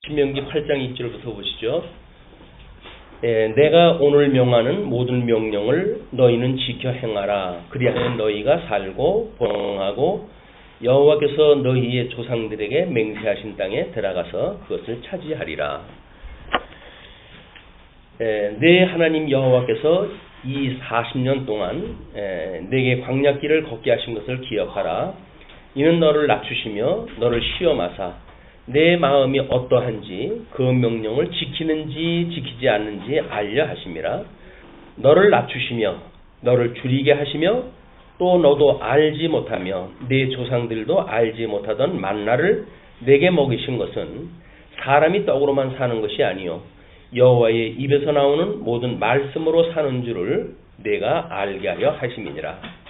신명기 8장 2절부터 보시죠. 내가 오늘 명하는 모든 명령을 너희는 지켜 행하라. 그리하면 너희가 살고 번영하고 여호와께서 너희의 조상들에게 맹세하신 땅에 들어가서 그것을 차지하리라. 내 하나님 여호와께서 이 40년 동안 내게 광야길을 걷게 하신 것을 기억하라. 이는 너를 낮추시며 너를 시험하사 내 마음이 어떠한지 그 명령을 지키는지 지키지 않는지 알려 하심이라. 너를 낮추시며 너를 줄이게 하시며 또 너도 알지 못하며 내 조상들도 알지 못하던 만나를 내게 먹이신 것은 사람이 떡으로만 사는 것이 아니요 여호와의 입에서 나오는 모든 말씀으로 사는 줄을 내가 알게 하려 하심이니라.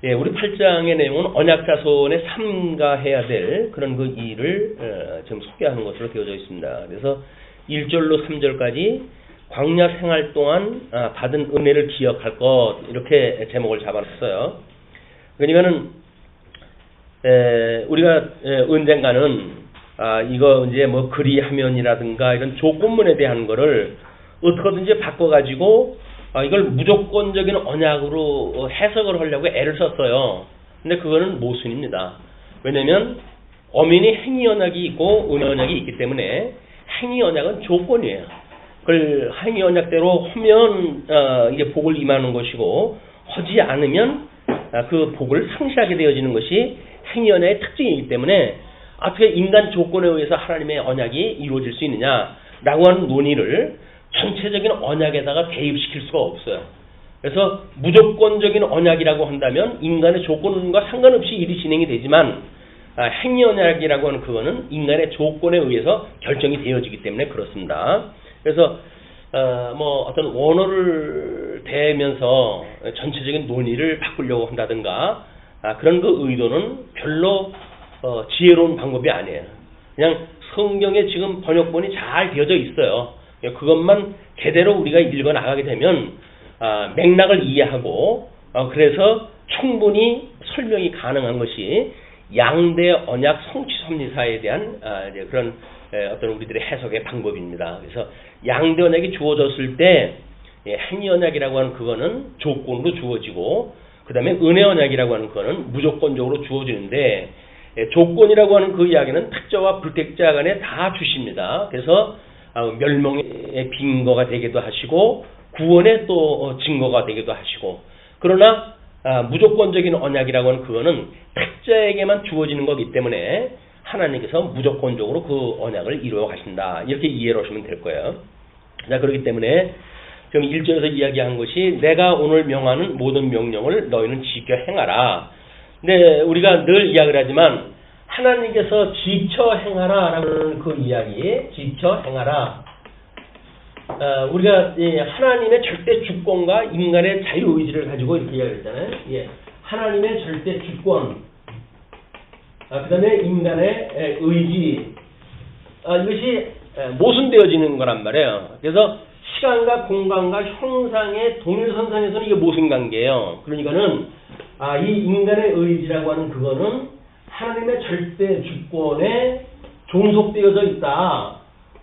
우리 8장의 내용은 언약자손에 삼가해야 될 그런 그 일을 지금 소개하는 것으로 되어져 있습니다. 그래서 1절로 3절까지 광야 생활 동안 받은 은혜를 기억할 것, 이렇게 제목을 잡아놨어요. 그러니까는 우리가 언젠가는 이거 이제 뭐 그리하면이라든가 이런 조건문에 대한 거를 어떻게든지 바꿔가지고 이걸 무조건적인 언약으로 해석을 하려고 애를 썼어요. 근데 그거는 모순입니다. 왜냐면 엄연히 행위 언약이 있고 은혜 언약이 있기 때문에 행위 언약은 조건이에요. 그걸 행위 언약대로 하면 이게 복을 임하는 것이고 하지 않으면 그 복을 상실하게 되어지는 것이 행위 언약의 특징이기 때문에 어떻게 인간 조건에 의해서 하나님의 언약이 이루어질 수 있느냐라고 하는 논의를 전체적인 언약에다가 대입시킬 수가 없어요. 그래서 무조건적인 언약이라고 한다면 인간의 조건과 상관없이 일이 진행이 되지만 행위 언약이라고 하는 그거는 인간의 조건에 의해서 결정이 되어지기 때문에 그렇습니다. 그래서 뭐 어떤 원어를 대면서 전체적인 논의를 바꾸려고 한다든가 그런 그 의도는 별로 지혜로운 방법이 아니에요. 그냥 성경에 지금 번역본이 잘 되어져 있어요. 그것만 제대로 우리가 읽어 나가게 되면 맥락을 이해하고 그래서 충분히 설명이 가능한 것이 양대 언약 성취 섭리사에 대한 그런 어떤 우리들의 해석의 방법입니다. 그래서 양대 언약이 주어졌을 때 행위 언약이라고 하는 그거는 조건으로 주어지고 그 다음에 은혜 언약이라고 하는 그거는 무조건적으로 주어지는데 조건이라고 하는 그 이야기는 택자와 불택자 간에 다 주십니다. 그래서 멸망의 빙거가 되기도 하시고 구원의 또 증거가 되기도 하시고 그러나 무조건적인 언약이라고 하는 그거는 택자에게만 주어지는 거기 때문에 하나님께서 무조건적으로 그 언약을 이루어 가신다. 이렇게 이해를 하시면 될 거예요. 자, 그렇기 때문에 지금 1절에서 이야기한 것이 내가 오늘 명하는 모든 명령을 너희는 지켜 행하라. 근데 우리가 늘 이야기를 하지만 하나님께서 지켜 행하라라는 그 이야기, 지켜 행하라. 우리가 하나님의 절대 주권과 인간의 자유 의지를 가지고 이렇게 이야기했잖아요. 하나님의 절대 주권, 그다음에 인간의 의지, 이것이 모순되어지는 거란 말이에요. 그래서 시간과 공간과 형상의 동일선상에서는 이게 모순 관계예요. 그러니까는 이 인간의 의지라고 하는 그거는 하나님의 절대 주권에 종속되어져 있다.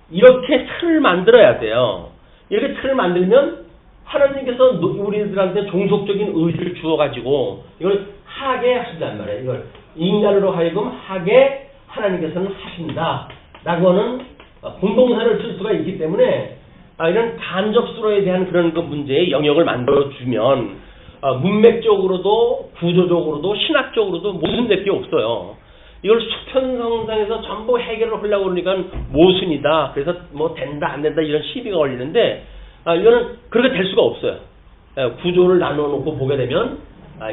이렇게 틀을 만들어야 돼요. 이렇게 틀을 만들면 하나님께서 우리들한테 종속적인 의지를 주어가지고 이걸 하게 하신단 말이에요. 이걸 인간으로 하여금 하게 하나님께서는 하신다. 라고 하는 공동사를 쓸 수가 있기 때문에 이런 간접수로에 대한 그런 그 문제의 영역을 만들어주면 문맥적으로도 구조적으로도 신학적으로도 모순될 게 없어요. 이걸 수평성상에서 전부 해결을 하려고 그러니까 모순이다. 그래서 뭐 된다 안 된다 이런 시비가 걸리는데 이거는 그렇게 될 수가 없어요. 구조를 나누어 놓고 보게 되면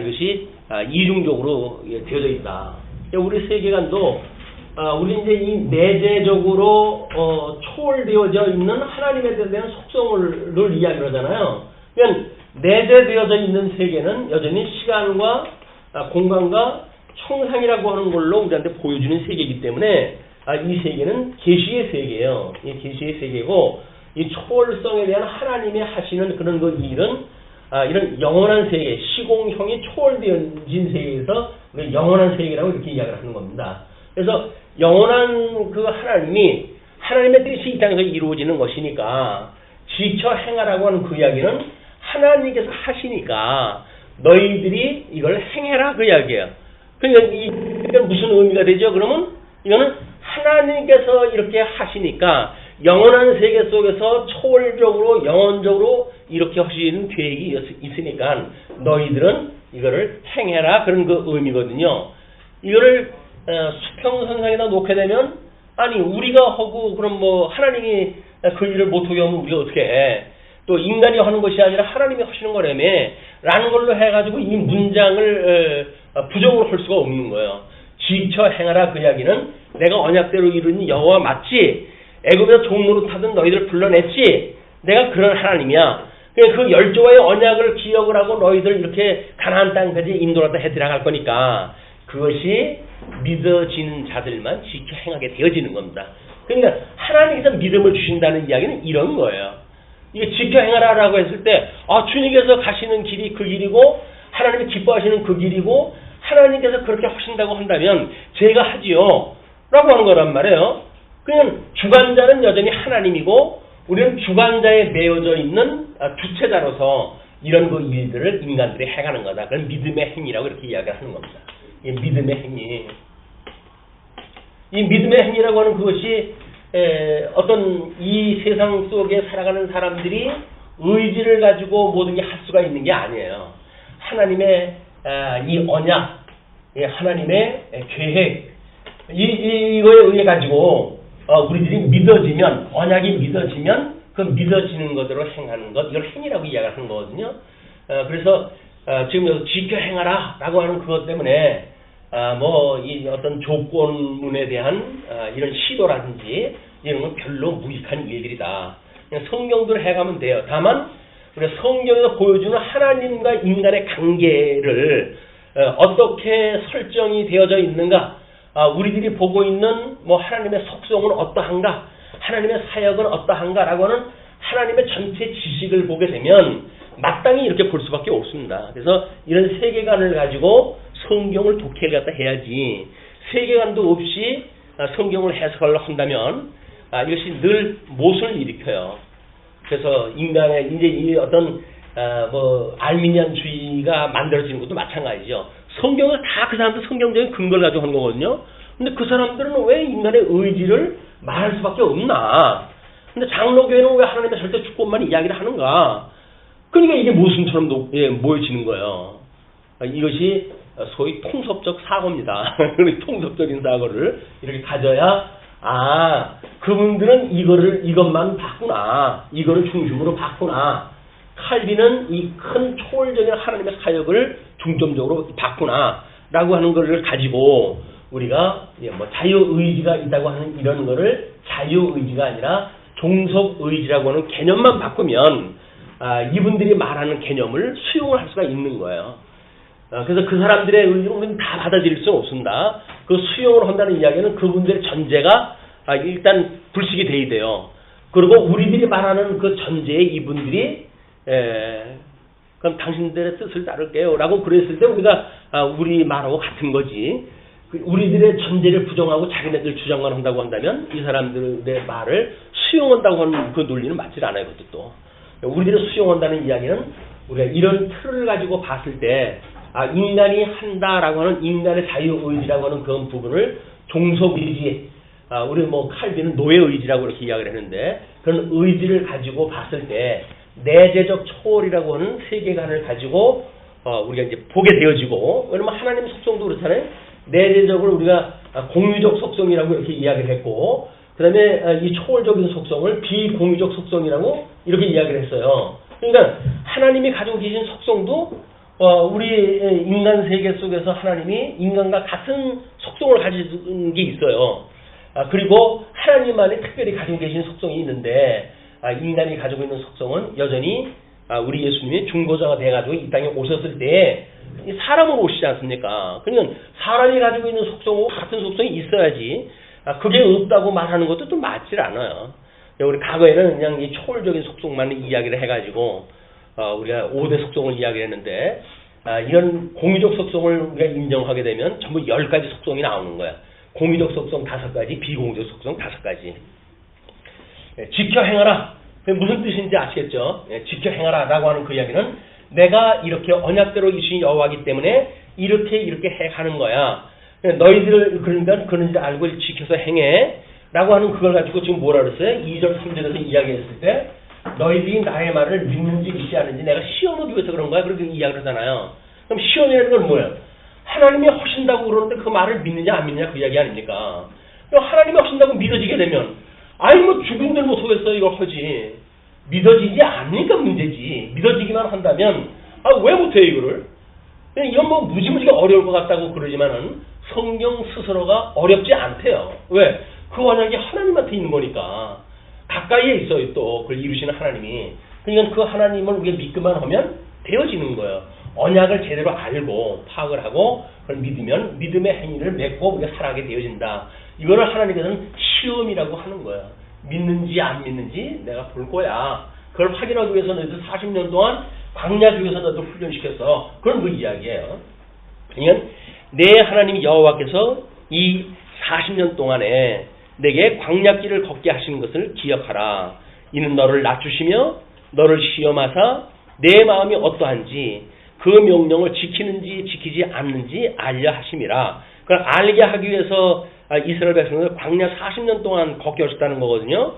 이것이 이중적으로 되어져 있다. 우리 세계관도 우리 이제 이 내재적으로 초월되어져 있는 하나님에 대한 속성을 이야기를 하잖아요. 그러니까 내재되어져 있는 세계는 여전히 시간과 공간과 형상이라고 하는 걸로 우리한테 보여주는 세계이기 때문에 이 세계는 계시의 세계예요. 이 계시의 세계고 이 초월성에 대한 하나님이 하시는 그런 그 일은 이런 영원한 세계, 시공형이 초월되어진 세계에서 영원한 세계라고 이렇게 이야기를 하는 겁니다. 그래서 영원한 그 하나님의 뜻이 이 땅에서 이루어지는 것이니까 지켜 행하라고 하는 그 이야기는 하나님께서 하시니까 너희들이 이걸 행해라 그 이야기예요. 그러니까 이게 무슨 의미가 되죠? 그러면 이거는 하나님께서 이렇게 하시니까 영원한 세계 속에서 초월적으로 영원적으로 이렇게 하시는 계획이 있으니까 너희들은 이거를 행해라 그런 그 의미거든요. 이거를 수평선상에다 놓게 되면 아니 우리가 하고 그럼 뭐 하나님이 그 일을 못하게 하면 우리가 어떻게 해? 또 인간이 하는 것이 아니라 하나님이 하시는 거라며 라는 걸로 해가지고 이 문장을 부정으로 할 수가 없는 거예요. 지켜 행하라 그 이야기는 내가 언약대로 이루니 여호와 맞지? 애굽에서 종로로 타던 너희들 불러냈지? 내가 그런 하나님이야. 그 열조와의 언약을 기억을 하고 너희들 이렇게 가나안 땅까지 인도하다 해 들어갈 거니까 그것이 믿어지는 자들만 지켜 행하게 되어지는 겁니다. 그러니까 하나님께서 믿음을 주신다는 이야기는 이런 거예요. 이게 지켜 행하라라고 했을 때 주님께서 가시는 길이 그 길이고 하나님이 기뻐하시는 그 길이고 하나님께서 그렇게 하신다고 한다면 제가 하지요 라고 하는 거란 말이에요. 그냥 주관자는 여전히 하나님이고 우리는 주관자에 매여져 있는 주체자로서 이런 그 일들을 인간들이 행하는 거다. 그건 믿음의 행위라고 이렇게 이야기를 하는 겁니다. 이 믿음의 행위. 이 믿음의 행위라고 하는 그것이 어떤 이 세상 속에 살아가는 사람들이 의지를 가지고 모든 게 할 수가 있는 게 아니에요. 하나님의 이 언약, 하나님의 계획, 이거에 의해 가지고 우리들이 믿어지면, 언약이 믿어지면 그 믿어지는 것으로 행하는 것, 이걸 행위라고 이야기하는 거거든요. 그래서 지금 여기 지켜 행하라 라고 하는 그것 때문에 이 어떤 조건문에 대한 이런 시도라든지 이런 건 별로 무익한 일들이다. 그냥 성경대로 해가면 돼요. 다만 우리가 성경에서 보여주는 하나님과 인간의 관계를 어떻게 설정이 되어져 있는가, 우리들이 보고 있는 하나님의 속성은 어떠한가, 하나님의 사역은 어떠한가라고 하는 하나님의 전체 지식을 보게 되면 마땅히 이렇게 볼 수밖에 없습니다. 그래서 이런 세계관을 가지고 성경을 독해를 갖다 해야지, 세계관도 없이 성경을 해석을 한다면 이것이 늘 못을 일으켜요. 그래서 인간의 이제 이 어떤 알미니안주의가 만들어지는 것도 마찬가지죠. 성경을 다 그 사람들 성경적인 근거를 가지고 하는 거거든요. 근데 그 사람들은 왜 인간의 의지를 말할 수밖에 없나? 근데 장로교회는 왜 하나님의 절대 주권만 이야기를 하는가? 그러니까 이게 모순처럼 모여지는 거예요. 이것이 소위 통섭적 사고입니다. 통섭적인 사고를 이렇게 가져야 그분들은 이것만 봤구나. 이거를 중심으로 봤구나. 칼빈은 이 큰 초월적인 하나님의 사역을 중점적으로 봤구나. 라고 하는 것을 가지고 우리가 자유의지가 있다고 하는 이런 거를 자유의지가 아니라 종속의지라고 하는 개념만 바꾸면 이분들이 말하는 개념을 수용을 할 수가 있는 거예요. 그래서 그 사람들의 의지를 우리는 다 받아들일 수는 없습니다. 그 수용을 한다는 이야기는 그분들의 전제가 일단 불식이 돼야 돼요. 그리고 우리들이 말하는 그 전제에 이분들이 그럼 당신들의 뜻을 따를게요 라고 그랬을 때 우리가 우리 말하고 같은 거지. 우리들의 전제를 부정하고 자기네들 주장만 한다고 한다면 이 사람들의 말을 수용한다고 하는 그 논리는 맞지 않아요. 그것도 또 우리들을 수용한다는 이야기는 우리가 이런 틀을 가지고 봤을 때 인간이 한다라고 하는 인간의 자유의지라고 하는 그런 부분을 종속의지, 우리 칼빈은 노예의지라고 이렇게 이야기를 했는데 그런 의지를 가지고 봤을 때 내재적 초월이라고 하는 세계관을 가지고 우리가 이제 보게 되어지고, 왜냐면 하나님의 속성도 그렇잖아요. 내재적으로 우리가 공유적 속성이라고 이렇게 이야기를 했고, 그 다음에 이 초월적인 속성을 비공유적 속성이라고 이렇게 이야기를 했어요. 그러니까 하나님이 가지고 계신 속성도 우리 인간 세계 속에서 하나님이 인간과 같은 속성을 가진 게 있어요. 그리고 하나님만이 특별히 가지고 계신 속성이 있는데 인간이 가지고 있는 속성은 여전히 우리 예수님이 중보자가 돼가지고 이 땅에 오셨을 때 사람으로 오시지 않습니까? 그러니까 사람이 가지고 있는 속성하고 같은 속성이 있어야지 그게 없다고 말하는 것도 좀 맞질 않아요. 우리 과거에는 그냥 이 초월적인 속성만 이야기를 해가지고 우리가 5대 속성을 이야기했는데 이런 공유적 속성을 우리가 인정하게 되면 전부 10가지 속성이 나오는 거야. 공의적 속성 5가지, 비공의적 속성 5가지. 지켜 행하라. 무슨 뜻인지 아시겠죠? 지켜 행하라라고 하는 그 이야기는 내가 이렇게 언약대로 이신 여호와이기 때문에 이렇게 하는 거야. 너희들을 그러니까 그런 줄 알고 지켜서 행해라고 하는 그걸 가지고 지금 뭐라 그랬어요? 2절 3절에서 이야기했을 때 너희들이 나의 말을 믿는지 믿지 않는지 내가 시험하기 위해서 그런 거야. 그렇게 이야기를 하잖아요. 그럼 시험이라는 건 뭐예요? 하나님이 하신다고 그러는데 그 말을 믿느냐 안 믿느냐 그 이야기 아닙니까? 하나님이 하신다고 믿어지게 되면 아니 뭐 죽음들 못하겠어 이거 하지. 믿어지지 않으니까 문제지. 믿어지기만 한다면 왜 못해 이거를? 이건 뭐 무지무지가 어려울 것 같다고 그러지만은 성경 스스로가 어렵지 않대요. 왜? 그 언약이 하나님한테 있는 거니까. 가까이에 있어요 또 그걸 이루시는 하나님이. 그러니까 그 하나님을 우리가 믿기만 하면 되어지는 거예요. 언약을 제대로 알고 파악을 하고 그걸 믿으면 믿음의 행위를 맺고 우리가 살아가게 되어진다. 이거를 하나님께서는 시험이라고 하는 거예요. 믿는지 안 믿는지 내가 볼 거야. 그걸 확인하기 위해서 너희들 40년 동안 광야 중에서 너희들 훈련시켰어. 그런 그 이야기예요. 그러니까 내 하나님 여호와께서 이 40년 동안에 내게 광야길을 걷게 하시는 것을 기억하라. 이는 너를 낮추시며 너를 시험하사 내 마음이 어떠한지 그 명령을 지키는지 지키지 않는지 알려 하심이라. 그걸 알게 하기 위해서 이스라엘 백성을 광야 40년 동안 걷게 하셨다는 거거든요.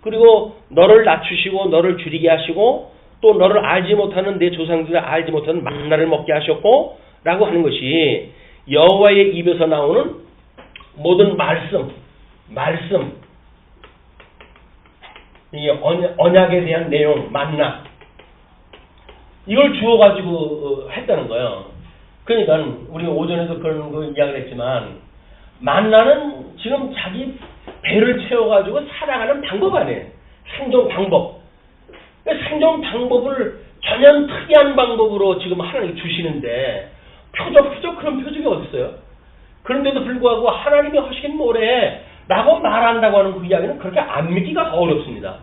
그리고 너를 낮추시고 너를 줄이게 하시고 또 너를 알지 못하는 내 조상들이 알지 못하는 만나를 먹게 하셨고 라고 하는 것이 여호와의 입에서 나오는 모든 말씀 이 언약에 대한 내용 만나 이걸 주어가지고 했다는 거예요. 그러니까 우리 오전에도 그런 거 이야기를 했지만 만나는 지금 자기 배를 채워가지고 살아가는 방법 아니에요. 생존 방법. 생존 방법을 전혀 특이한 방법으로 지금 하나님 주시는데 표적 그런 표적이 어디 있어요? 그런데도 불구하고 하나님이 하시긴 뭐래 라고 말한다고 하는 그 이야기는 그렇게 안 믿기가 어렵습니다.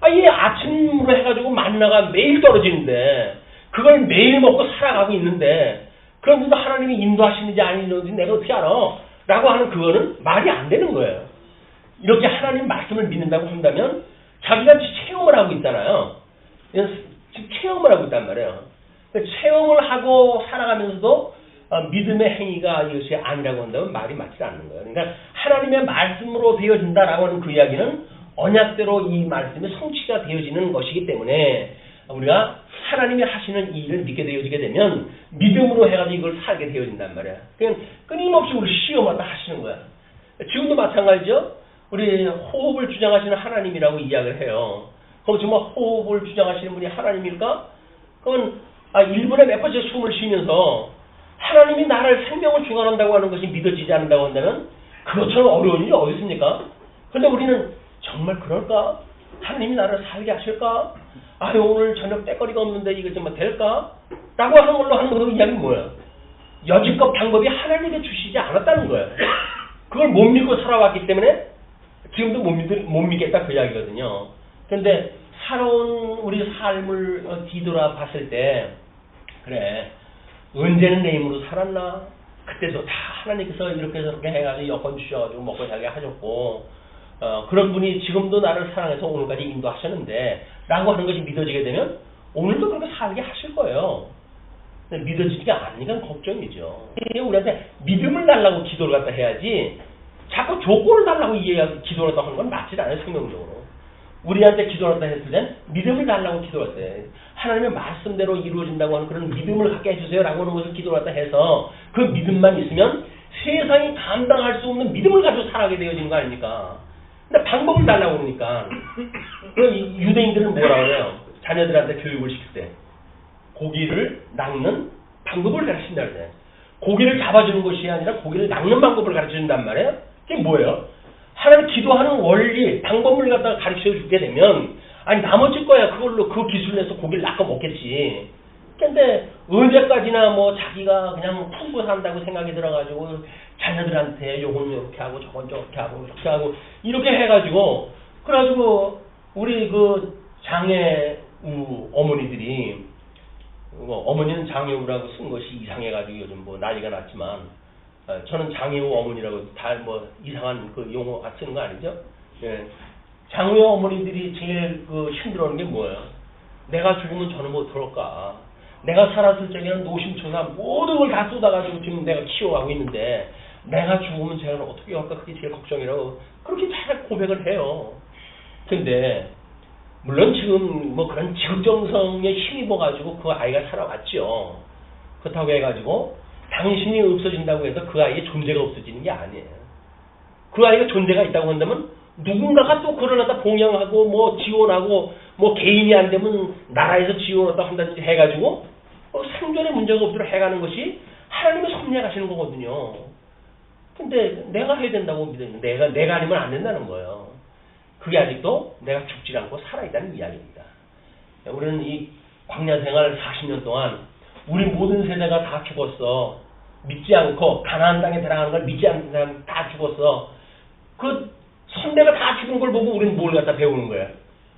이 아침으로 해가지고 만나가 매일 떨어지는데 그걸 매일 먹고 살아가고 있는데 그런데도 하나님이 인도하시는지 아니는지 내가 어떻게 알아? 라고 하는 그거는 말이 안 되는 거예요. 이렇게 하나님 말씀을 믿는다고 한다면 자기가 체험을 하고 있잖아요. 지금 체험을 하고 있단 말이에요. 체험을 하고 살아가면서도 믿음의 행위가 이것이 아니라고 한다면 말이 맞지 않는 거예요. 그러니까 하나님의 말씀으로 되어진다라고 하는 그 이야기는 언약대로 이 말씀이 성취가 되어지는 것이기 때문에 우리가 하나님이 하시는 이 일을 믿게 되어지게 되면 믿음으로 해가지고 이걸 살게 되어진단 말이야. 그냥 끊임없이 우리 시험하다 하시는 거야. 지금도 마찬가지죠. 우리 호흡을 주장하시는 하나님이라고 이야기를 해요. 그럼 정말 호흡을 주장하시는 분이 하나님일까? 그건 1분에 몇 번째 숨을 쉬면서 하나님이 나를 생명을 주관한다고 하는 것이 믿어지지 않는다고 한다면 그것처럼 어려운 일이 어디 있습니까? 그런데 우리는 정말 그럴까? 하나님이 나를 살게 하실까? 오늘 저녁 때거리가 없는데 이거 정말 될까? 라고 하는 걸로 하는 그 이야기는 뭐예요? 여지껏 방법이 하나님이 주시지 않았다는 거예요. 그걸 못 믿고 살아왔기 때문에 지금도 못 믿겠다 그 이야기거든요. 그런데 살아온 우리 삶을 뒤돌아 봤을 때 그래 언제는 내 힘으로 살았나? 그때도 다 하나님께서 이렇게 저렇게 해가지고 여건 주셔가지고 먹고 살게 하셨고 그런 분이 지금도 나를 사랑해서 오늘까지 인도하셨는데 라고 하는 것이 믿어지게 되면 오늘도 그렇게 살게 하실 거예요. 근데 믿어지지가 않으니까 걱정이죠. 우리한테 믿음을 달라고 기도를 갖다 해야지 자꾸 조건을 달라고 기도를 갖다 하는 건 맞지 않아요. 성경적으로. 우리한테 기도를 갖다 했을 땐 믿음을 달라고 기도할 때 하나님의 말씀대로 이루어진다고 하는 그런 믿음을 갖게 해주세요 라고 하는 것을 기도를 갖다 해서 그 믿음만 있으면 세상이 감당할 수 없는 믿음을 가지고 살아가게 되어지는 거 아닙니까? 근데 방법을 달라고 그러니까 유대인들은 뭐라고 해요? 자녀들한테 교육을 시킬 때 고기를 낚는 방법을 가르친다 그래요. 고기를 잡아주는 것이 아니라 고기를 낚는 방법을 가르쳐준단 말이에요. 그게 뭐예요? 하나님 기도하는 원리, 방법을 갖다가 가르쳐 주게 되면 나머지 거야 그걸로 그 기술 내서 고기를 낚아 먹겠지. 근데 언제까지나 뭐 자기가 그냥 품고 산다고 생각이 들어가지고 자녀들한테 요건 이렇게 하고 저건 저렇게 하고 이렇게 하고 이렇게 해가지고 그래가지고 우리 그 장애우 어머니들이 어머니는 장애우라고 쓴 것이 이상해가지고 요즘 뭐 난리가 났지만 저는 장애우 어머니라고 다 뭐 이상한 그 용어 쓰는 거 아니죠? 예. 장애우 어머니들이 제일 그 힘들어하는 게 뭐예요? 내가 죽으면 저는 뭐 어떨까? 내가 살았을 적에는 노심초사 모든 걸 다 쏟아가지고 지금 내가 키워가고 있는데 내가 죽으면 제가 어떻게 할까? 그게 제일 걱정이라고 그렇게 잘 고백을 해요. 근데 물론 지금 뭐 그런 지극정성에 힘입어가지고 그 아이가 살아왔죠. 그렇다고 해가지고 당신이 없어진다고 해서 그 아이의 존재가 없어지는 게 아니에요. 그 아이가 존재가 있다고 한다면 누군가가 또 그걸 갖다 봉양하고 뭐 지원하고 뭐 개인이 안 되면 나라에서 지원하다 한다든지 해가지고 생존에 문제가 없도록 해가는 것이 하나님의 섭리하시는 거거든요. 근데 내가 해야 된다고 믿으면 내가 아니면 안 된다는 거예요. 그게 아직도 내가 죽지 않고 살아있다는 이야기입니다. 우리는 이 광야 생활 40년 동안 우리 모든 세대가 다 죽었어. 믿지 않고 가나안 땅에 들어가는 걸 믿지 않는 사람 다 죽었어. 그 선배가 다 죽은 걸 보고 우리는 뭘 갖다 배우는 거야.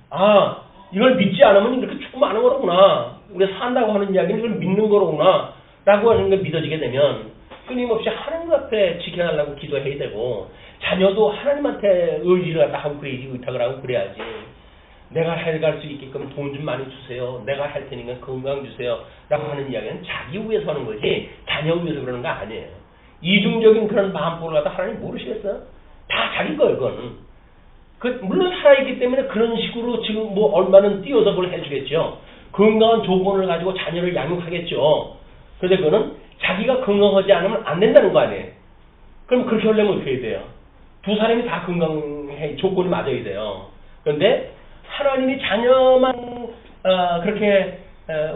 아, 이걸 믿지 않으면 이렇게 죽으면 안 거로구나. 우리가 산다고 하는 이야기는 이걸 믿는 거로구나. 라고 하는 걸 믿어지게 되면 끊임없이 하나님 앞에 지켜달라고 기도해야 되고 자녀도 하나님한테 의지를 갖다 하고 그래야지 의탁을 하고 그래야지. 내가 해갈 수 있게끔 돈 좀 많이 주세요. 내가 할 테니까 건강 주세요. 라고 하는 이야기는 자기 위해서 하는 거지 자녀 위해서 그러는 거 아니에요. 이중적인 그런 마음보를 갖다 하나님 모르시겠어요? 다 자기 거예요, 그거는. 물론 살아있기 때문에 그런 식으로 지금 뭐 얼마는 띄워서 그걸 해주겠죠. 건강한 조건을 가지고 자녀를 양육하겠죠. 그런데 그거는 자기가 건강하지 않으면 안 된다는 거 아니에요. 그럼 그렇게 하려면 어떻게 해야 돼요? 두 사람이 다 건강해 조건이 맞아야 돼요. 그런데 하나님이 자녀만 그렇게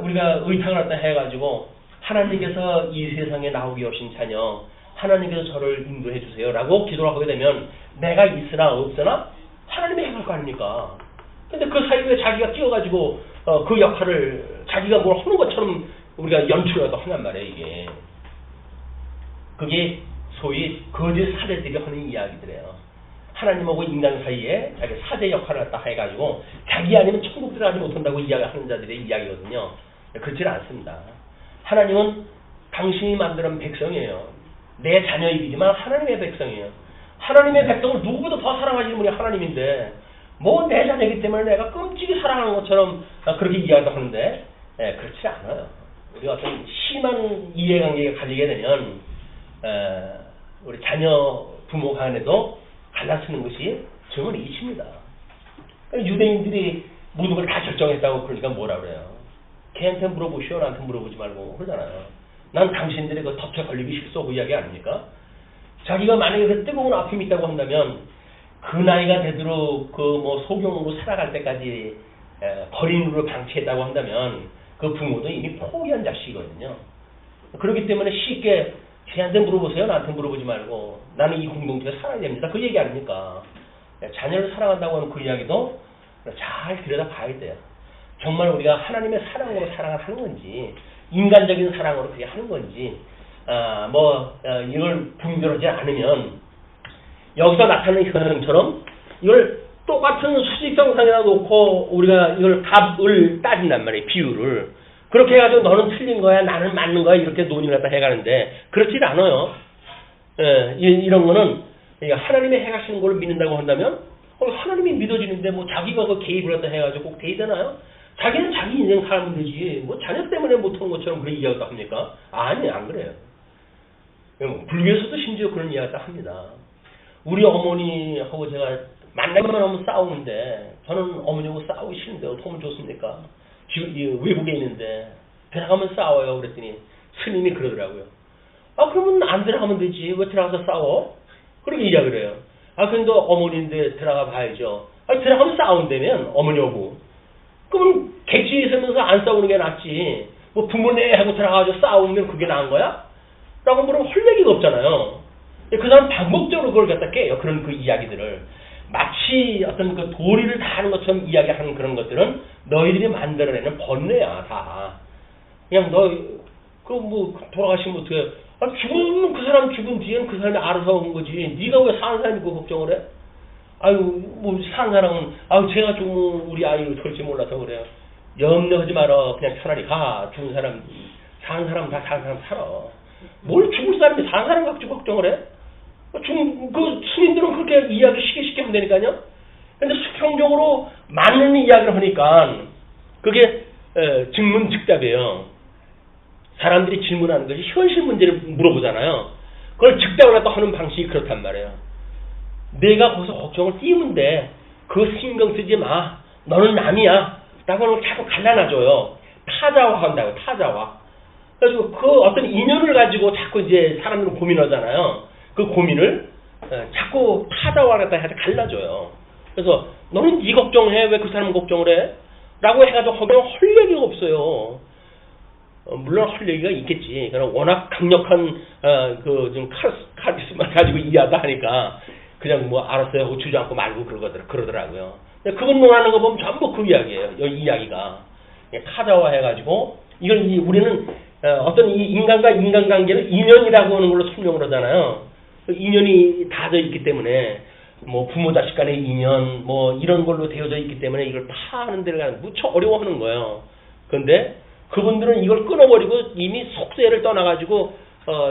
우리가 의탁을 갖다 해가지고 하나님께서 이 세상에 나오게 하신 자녀 하나님께서 저를 인도해 주세요 라고 기도를 하게 되면 내가 있으나 없으나 하나님이 해갈 거 아닙니까? 근데 그 사이에 자기가 뛰어가지고 그 역할을 자기가 뭘 하는 것처럼 우리가 연출해서 하냔 말이에요. 이게 그게 소위 거짓 사제들이 하는 이야기들이에요. 하나님하고 인간 사이에 자기 사제 역할을 갖다 해가지고 자기 아니면 천국 들어가지 못한다고 이야기하는 자들의 이야기거든요. 그렇지 않습니다. 하나님은 당신이 만드는 백성이에요. 내 자녀이지만 하나님의 백성이에요. 하나님의 백성을 누구보다 더 사랑하시는 분이 하나님인데 뭐 내 자녀이기 때문에 내가 끔찍이 사랑하는 것처럼 그렇게 이야기도 하는데 그렇지 않아요. 우리가 어떤 심한 이해관계가 가지게 되면 우리 자녀 부모 간에도 갈라쓰는 것이 정말 이치입니다. 유대인들이 모든 걸 다 결정했다고 그러니까 뭐라 그래요? 걔한테 물어보시오 나한테 물어보지 말고 그러잖아요. 난 당신들의 그 덫에 걸리기 싫소 그 이야기 아닙니까? 자기가 만약에 그 뜨거운 아픔이 있다고 한다면 그 나이가 되도록 그 뭐 소경으로 살아갈 때까지 버림으로 방치했다고 한다면 그 부모도 이미 포기한 자식이거든요. 그렇기 때문에 쉽게 걔한테 물어보세요. 나한테 물어보지 말고 나는 이 공동체에 살아야 됩니다. 그 얘기 아닙니까? 자녀를 사랑한다고 하는 그 이야기도 잘 들여다봐야 돼요. 정말 우리가 하나님의 사랑으로 사랑을 하는 건지 인간적인 사랑으로 그게 하는 건지 이걸 분별하지 않으면 여기서 나타나는 현상처럼 이걸 똑같은 수직정상에다 놓고 우리가 이걸 값을 따진단 말이에요. 비율을. 그렇게 해가지고 너는 틀린 거야 나는 맞는 거야 이렇게 논의를 갖다 해가는데 그렇지 않아요. 이런 거는 하나님의 해가시는 걸 믿는다고 한다면 하나님이 믿어지는데 뭐 자기가 그 개입을 갖다 해가지고 꼭 돼야 되나요? 자기는 자기 인생 살면 되지 뭐 자녀 때문에 못하는 것처럼 그런 이야기도 합니까? 아니 안 그래요. 불교에서도 심지어 그런 이야기도 합니다. 우리 어머니하고 제가 만나기만 하면 싸우는데 저는 어머니하고 싸우기 싫은데 어떻게 하면 좋습니까? 지금 외국에 있는데 들어가면 싸워요. 그랬더니 스님이 그러더라고요. 아 그러면 안 들어가면 되지 왜 들어가서 싸워? 그렇게 이야기를 해요. 아 근데 어머니인데 들어가 봐야죠. 아 들어가면 싸운다면 어머니하고 그럼 객지에 있으면서 안 싸우는 게 낫지 뭐 부모네 하고 들어가가지고 싸우면 그게 나은 거야? 라고 물으면 할 얘기가 없잖아요. 그 사람 반복적으로 그걸 갖다 깨요. 그런 그 이야기들을 마치 어떤 그 도리를 다 하는 것처럼 이야기하는 그런 것들은 너희들이 만들어내는 번뇌야 다. 그냥 너 그 뭐 돌아가시면 어떡해? 아, 죽으면 그 사람 죽은 뒤엔 그 사람이 알아서 온 거지. 네가 왜 사는 사람이 그 걱정을 해? 아유 뭐 사는 사람은 아유 제가 죽으면 우리 아이를 될지 몰라서 그래요. 염려하지 마라. 그냥 차라리 가. 죽은 사람 사는 사람 다 사는 사람 살아. 뭘 죽을 사람이 사는 사람 갖고 걱정을 해? 그 스님들은 그렇게 이야기 쉽게 한다니까요. 근데 수평적으로 맞는 이야기를 하니까 그게 즉문즉답이에요. 사람들이 질문하는 것이 현실 문제를 물어보잖아요. 그걸 즉답을 갖다 하는 방식이 그렇단 말이에요. 내가 거기서 걱정을 띄우면 돼. 그거 신경 쓰지 마. 너는 남이야. 라고 하는 걸 자꾸 갈라놔줘요. 타자화한다고, 타자화. 그래가지고 그 어떤 인연을 가지고 자꾸 이제 사람들은 고민하잖아요. 그 고민을 자꾸 타자화를 갖다 갈라줘요. 그래서 너는 네 걱정해. 왜 그 사람 걱정을 해? 라고 해가지고 할 얘기가 없어요. 물론 할 얘기가 있겠지. 그러나 워낙 강력한 좀 카리스마를 가지고 이해하다 하니까 그냥 뭐 알았어요 하고 주저앉고 말고 그러더라고요. 근데 그분 논하는 거 보면 전부 그 이야기예요. 이 이야기가 타자화 해가지고 이걸 우리는 어떤 이 인간과 인간관계를 인연이라고 하는 걸로 설명을 하잖아요. 그 인연이 다져 있기 때문에 뭐 부모 자식 간의 인연 뭐 이런 걸로 되어져 있기 때문에 이걸 파하는 데를 무척 어려워하는 거예요. 그런데 그분들은 이걸 끊어버리고 이미 속세를 떠나가지고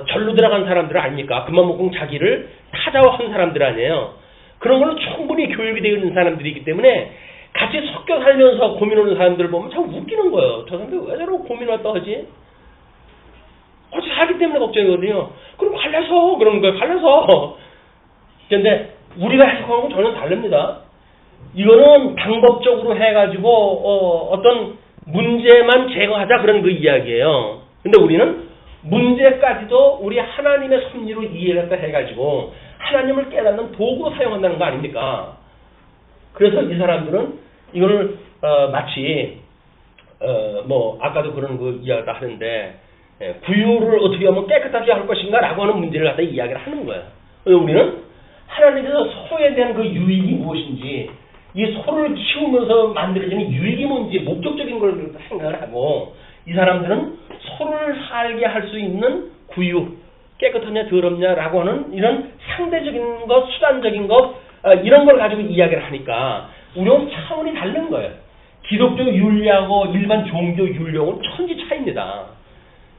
절로 들어간 사람들 아닙니까? 그만 먹고 자기를 타자화한 사람들 아니에요. 그런 걸로 충분히 교육이 되어 있는 사람들이기 때문에 같이 섞여 살면서 고민하는 사람들을 보면 참 웃기는 거예요. 저 사람들 왜 저러고 고민 왔다 하지? 같이 살기 때문에 걱정이거든요. 그럼 갈라서 그러는 거예요. 갈라서. 그런데 우리가 해석하는 건 전혀 다릅니다. 이거는 방법적으로 해가지고 어떤 문제만 제거하자 그런 그 이야기예요. 근데 우리는 문제까지도 우리 하나님의 섭리로 이해를 해가지고 하나님을 깨닫는 도구로 사용한다는 거 아닙니까? 그래서 이 사람들은 이거를 마치 뭐 아까도 그런 그 이야기를 하는데 구유를 어떻게 하면 깨끗하게 할 것인가 라고 하는 문제를 갖다 이야기를 하는 거예요. 우리는 하나님께서 소에 대한 그 유익이 무엇인지 이 소를 키우면서 만들어지는 유익이 뭔지 목적적인 걸 생각을 하고 이 사람들은 소를 살게 할 수 있는 구유 깨끗하냐 더럽냐라고 하는 이런 상대적인 것 수단적인 것 이런 걸 가지고 이야기를 하니까 우리는 차원이 다른 거예요. 기독교 윤리하고 일반 종교 윤리하고는 천지 차이입니다.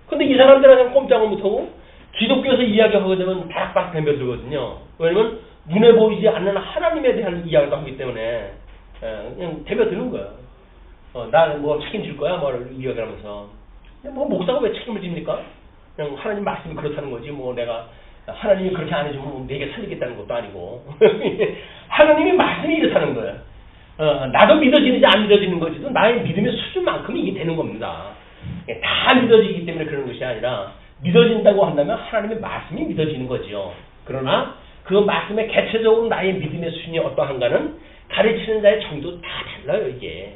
근데 이 사람들은 꼼짝을 못하고 기독교에서 이야기하게 되면 바락바락 덤벼들거든요. 왜냐면 눈에 보이지 않는 하나님에 대한 이야기를 하기 때문에 그냥 덤벼드는 거예요. 나 뭐 책임질 거야? 뭐 이야기를 하면서 뭐 목사가 왜 책임을 집니까? 그냥 하나님 말씀이 그렇다는 거지 뭐 내가 하나님이 그렇게 안 해주면 내게 살리겠다는 것도 아니고 하나님이 말씀이 이렇다는 거예요. 나도 믿어지는지 안 믿어지는 거지도 나의 믿음의 수준만큼 이게 되는 겁니다. 다 믿어지기 때문에 그런 것이 아니라 믿어진다고 한다면 하나님의 말씀이 믿어지는 거지요. 그러나 그 말씀의 개체적으로 나의 믿음의 수준이 어떠한가는 가르치는 자의 정도 다 달라요. 이게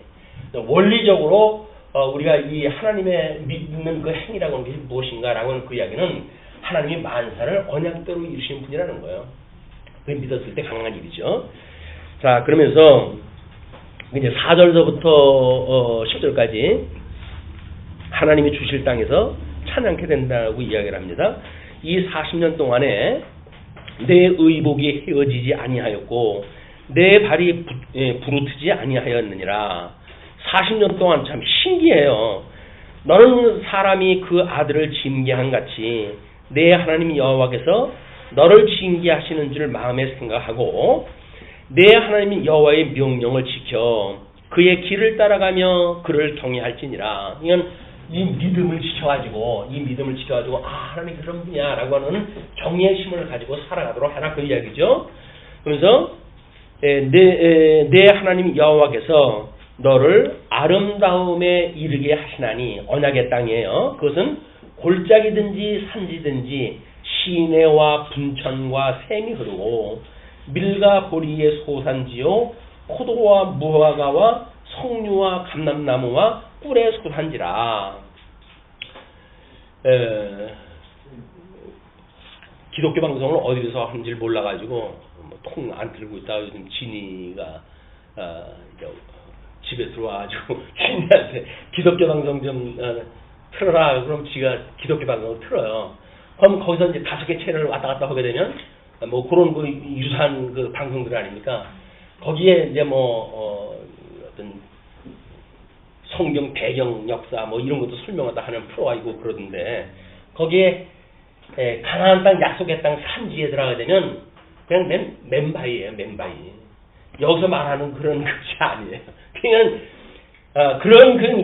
원리적으로 우리가 이 하나님의 믿는 그 행위라고 하는 것이 무엇인가라고 하는 그 이야기는 하나님이 만사를 언약대로 이루시는 분이라는 거예요. 그게 믿었을 때 가능한 일이죠. 자, 그러면서 이제 4절서부터 10절까지 하나님이 주실 땅에서 찬양케 된다고 이야기를 합니다. 이 40년 동안에 내 의복이 헤어지지 아니하였고 내 발이 부르트지 아니하였느니라. 40년 동안 참 신기해요. 너는 사람이 그 아들을 징계한 같이 내 하나님 여호와께서 너를 징계하시는 줄 마음에 생각하고 내 하나님 여호와의 명령을 지켜 그의 길을 따라가며 그를 경외할지니라. 이건 이 믿음을 지켜가지고 하나님 그런 분이야 라고 하는 경외의 힘을 가지고 살아가도록 하라 그 이야기죠. 그래서 내 하나님 여호와께서 너를 아름다움에 이르게 하시나니 언약의 땅이에요. 그것은 골짜기든지 산지든지 시내와 분천과 샘이 흐르고 밀과 보리의 소산지요 포도와 무화과와 석류와 감람나무와 꿀의 소산지라. 기독교 방송을 어디서 하는지 몰라가지고 통 안 들고 있다가 요즘 진이가 집에 들어와가지고 주인한테 기독교 방송 좀 틀어라. 그럼 지가 기독교 방송을 틀어요. 그럼 거기서 이제 5개 채널을 왔다 갔다 하게 되면 뭐 그런 그 유사한 그 방송들 아닙니까? 거기에 이제 어떤 성경 배경 역사 뭐 이런 것도 설명하다 하는 프로가 있고 그러던데 거기에 가나안 땅 약속의 땅 산지에 들어가게 되면 그냥 맨바위예요, 맨바위. 여기서 말하는 그런 것이 아니에요. 그냥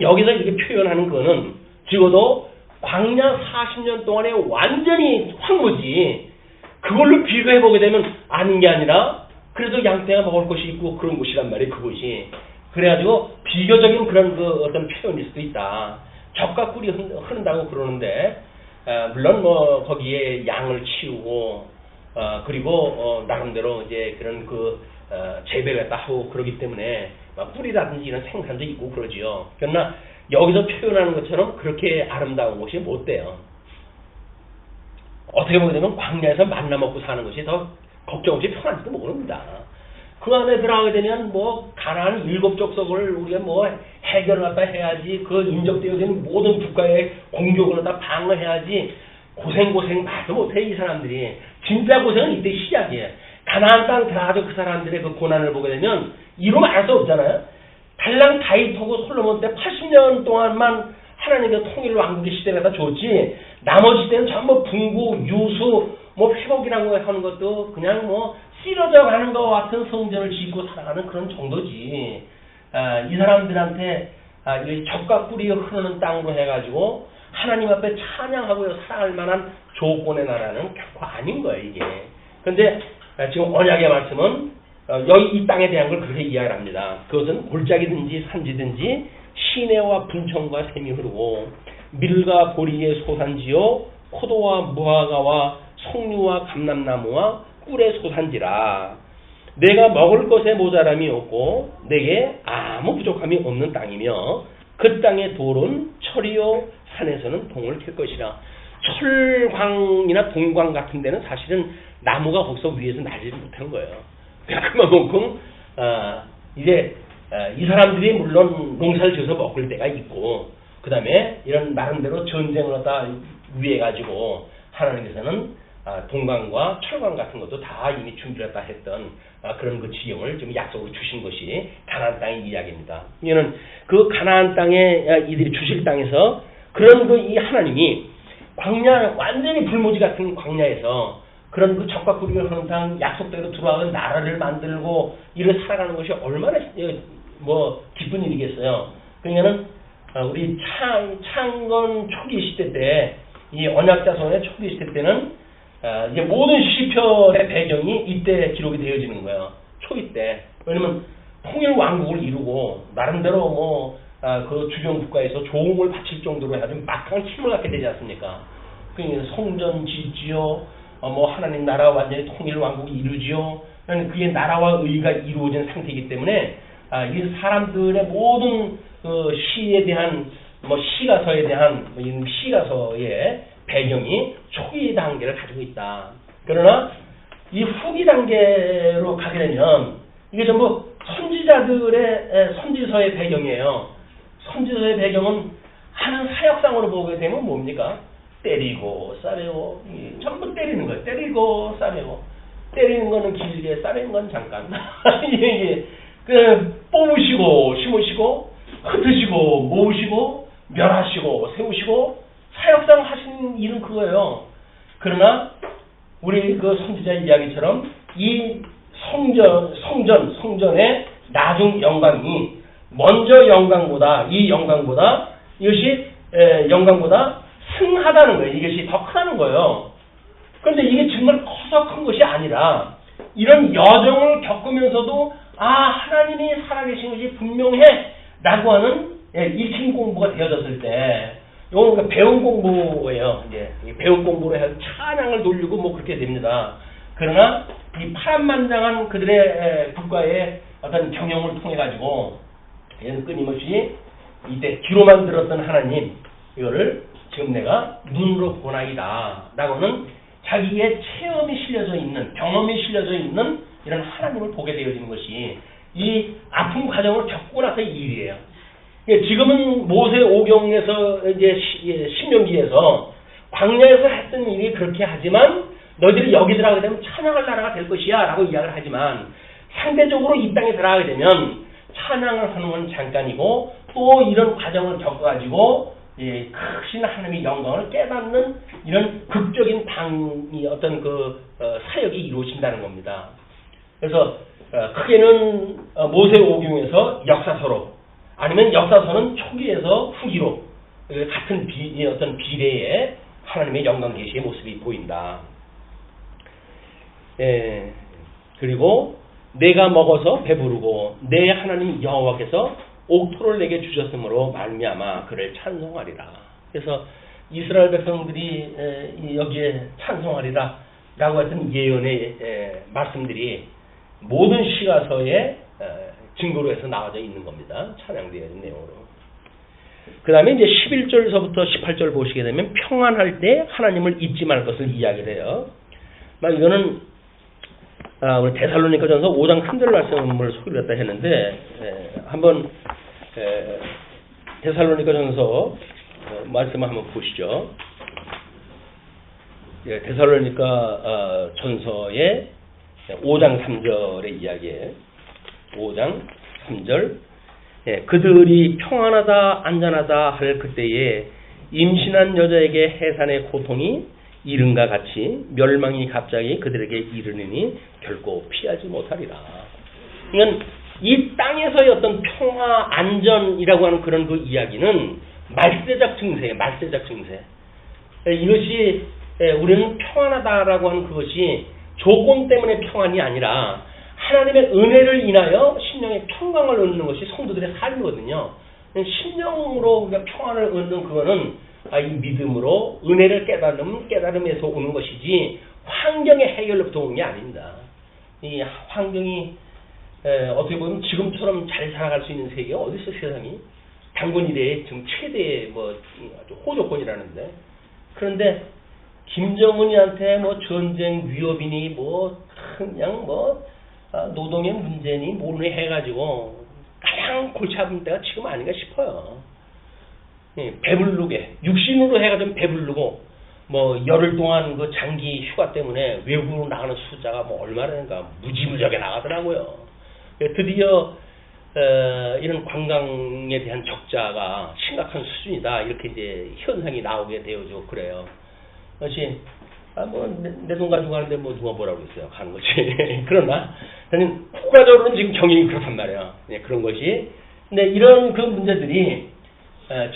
여기서 이렇게 표현하는 거는 적어도 광야 40년 동안에 완전히 황무지. 그걸로 비교해 보게 되면 아닌 게 아니라 그래도 양떼가 먹을 것이 있고 그런 곳이란 말이에요, 그곳이. 그래가지고 비교적인 그런 어떤 표현일 수도 있다. 젖과 꿀이 흐른다고 그러는데, 물론 뭐 거기에 양을 키우고 그리고 나름대로 이제 그런 재배를 갖다 하고 그러기 때문에 꿀이라든지 이런 생산도 있고 그러지요. 그러나 여기서 표현하는 것처럼 그렇게 아름다운 곳이 못 돼요. 어떻게 보게 되면 광야에서 만나 먹고 사는 것이 더 걱정 없이 편한지도 모릅니다. 그 안에 들어가게 되면 뭐 가나안 7족속을 우리가 뭐 해결을 갖다 해야지, 그 인접되어 있는 모든 국가의 공격을 갖다 방어해야지, 고생 말도 못해 이 사람들이. 진짜 고생은 이때 시작이에요. 가나안 땅 들어가서 그 사람들의 그 고난을 보게 되면 이루 말할 수 없잖아요. 달랑 다윗하고 솔로몬 때 80년 동안만 하나님의 통일 왕국의 시대를 갖다 줬지, 나머지 때는 전부 분구, 유수, 뭐 회복이라고 하는 것도 그냥 뭐 쓰러져 가는 것과 같은 성전을 짓고 살아가는 그런 정도지. 이 사람들한테 이 젖과 꿀이 흐르는 땅으로 해가지고 하나님 앞에 찬양하고 살아갈 만한 조건의 나라는 결코 아닌 거예요, 이게. 근데 지금 언약의 말씀은 여기 이 땅에 대한 걸 그렇게 이야기를 합니다. 그것은 골짜기든지 산지든지 시내와 분청과 샘이 흐르고 밀과 보리의 소산지요 포도와 무화과와 석류와 감람나무와 꿀의 소산지라. 내가 먹을 것에 모자람이 없고 내게 아무 부족함이 없는 땅이며 그 땅의 돌은 철이요 산에서는 동을 캘 것이라. 철광이나 동광 같은 데는 사실은 나무가 거기서 위에서 날지 못하는 거예요. 그만큼 이제 이 사람들이 물론 농사를 지어서 먹을 때가 있고, 그 다음에 이런 나름대로 전쟁을 갖다 위해 가지고 하나님께서는 동광과 철광 같은 것도 다 이미 준비를 다 했던 그런 그 지형을 좀 약속으로 주신 것이 가나안 땅의 이야기입니다. 이는 그 가나안 땅에 이들이 주실 땅에서 그런 이 하나님이 광야, 완전히 불모지 같은 광야에서 그런 그 젖과 꿀이 흐르는 땅 약속대로 들어와서 나라를 만들고 이를 살아가는 것이 얼마나 뭐 기쁜 일이겠어요. 그러니까는 우리 창건 초기 시대 때, 이 언약자손의 초기 시대 때는 이제 모든 시편의 배경이 이때 기록이 되어지는 거예요. 초기 때. 왜냐면 통일 왕국을 이루고 나름대로 뭐 그 주변 국가에서 조공을 바칠 정도로 해가지고 막강한 힘을 갖게 되지 않습니까? 그러니까 성전 짓지요. 뭐 하나님 나라 완전히 통일 왕국이 이루지요. 그게 나라와 의가 이루어진 상태이기 때문에 이 사람들의 모든 그 시에 대한 시가서에 대한 시가서의 배경이 초기 단계를 가지고 있다. 그러나 이 후기 단계로 가게 되면 이게 전부 선지자들의 선지서의 배경이에요. 선지서의 배경은 하는 사역상으로 보게 되면 뭡니까? 때리고 싸매고, 전부 때리는 거예요. 때리고 싸매고. 때리는 거는 길게, 싸매는 건 잠깐. 뽑으시고 심으시고 흩으시고 모으시고 멸하시고 세우시고 사역상 하신 일은 그거예요. 그러나 우리 그 선지자 이야기처럼 이 성전의 나중 영광이 먼저 영광보다 이것이 영광보다 승하다는 거예요. 이것이 더 크다는 거예요. 그런데 이게 정말 커서 큰 것이 아니라 이런 여정을 겪으면서도 하나님이 살아계신 것이 분명해 라고 하는 읽힌 공부가 되어졌을 때, 이건 그러니까 배운 공부예요. 이제 배운 공부로 해서 찬양을 돌리고 뭐 그렇게 됩니다. 그러나 이 파란만장한 그들의 국가의 어떤 경영을 통해 가지고 얘는 끊임없이 이때 귀로만 들었던 하나님, 이거를 지금 내가 눈으로 보나이다 라고는 자기의 체험이 실려져 있는, 경험이 실려져 있는 이런 하나님을 보게 되어지는 것이 이 아픈 과정을 겪고 나서 이 일이에요. 지금은 모세 오경에서 이제 신명기에서 광야에서 했던 일이 그렇게 하지만 너희들이 여기 들어가게 되면 찬양할 나라가 될 것이야 라고 이야기를 하지만, 상대적으로 이 땅에 들어가게 되면 찬양을 하는 건 잠깐이고 또 이런 과정을 겪어가지고 크신 하나님의 영광을 깨닫는 이런 극적인 어떤 사역이 이루어진다는 겁니다. 그래서 크게는 모세오경에서 역사서로 아니면 역사서는 초기에서 후기로 같은 어떤 비례의 하나님의 영광 계시의 모습이 보인다. 그리고 내가 먹어서 배부르고 내 하나님 여호와께서 옥토를 내게 주셨으므로 말미암아 그를 찬송하리라. 그래서 이스라엘 백성들이 여기에 찬송하리라 라고 했던 예언의 말씀들이 모든 시가서에 증거로 해서 나와져 있는 겁니다. 찬양되어 있는 내용으로. 그 다음에 이제 11절서부터 18절 보시게 되면 평안할 때 하나님을 잊지 말 것을 이야기를 해요. 이거는 우리 데살로니가전서 5장 3절 말씀을 소개를 했다 했는데 한번 데살로니가전서 말씀을 한번 보시죠. 데살로니가 전서의 5장 3절의 이야기에 5장 3절 그들이 평안하다 안전하다 할 그때에 임신한 여자에게 해산의 고통이 이른과 같이 멸망이 갑자기 그들에게 이르느니 결코 피하지 못하리라. 이건 이 땅에서의 어떤 평화 안전이라고 하는 그런 그 이야기는 말세적 증세예요. 말세적 증세. 이것이 우리는 평안하다라고 하는 그것이 조건 때문에 평안이 아니라 하나님의 은혜를 인하여 심령의 평강을 얻는 것이 성도들의 삶이거든요. 심령으로 우리가 평안을 얻는 그거는 이 믿음으로 은혜를 깨달음에서 오는 것이지 환경의 해결로부터 오는 게 아닙니다. 이 환경이 어떻게 보면 지금처럼 잘 살아갈 수 있는 세계가 어디 있어 세상이? 단군 이래의 지금 최대의 호조건이라는데 그런데 김정은이한테 전쟁 위협이니 그냥 노동의 문제니 뭐니 해가지고 가장 골치 아픈 때가 지금 아닌가 싶어요. 배부르게 육신으로 해가지고 배부르고 열흘 동안 그 장기 휴가 때문에 외국으로 나가는 숫자가 얼마나 무지무지하게 나가더라고요. 드디어 이런 관광에 대한 적자가 심각한 수준이다 이렇게 이제 현상이 나오게 되어져 그래요. 그것이 내 돈 가지고 가는데 누가 뭐라고 했어요. 가는 거지. 그러나 국가적으로는 지금 경영이 그렇단 말이에요. 그런 것이. 근데 이런 그 문제들이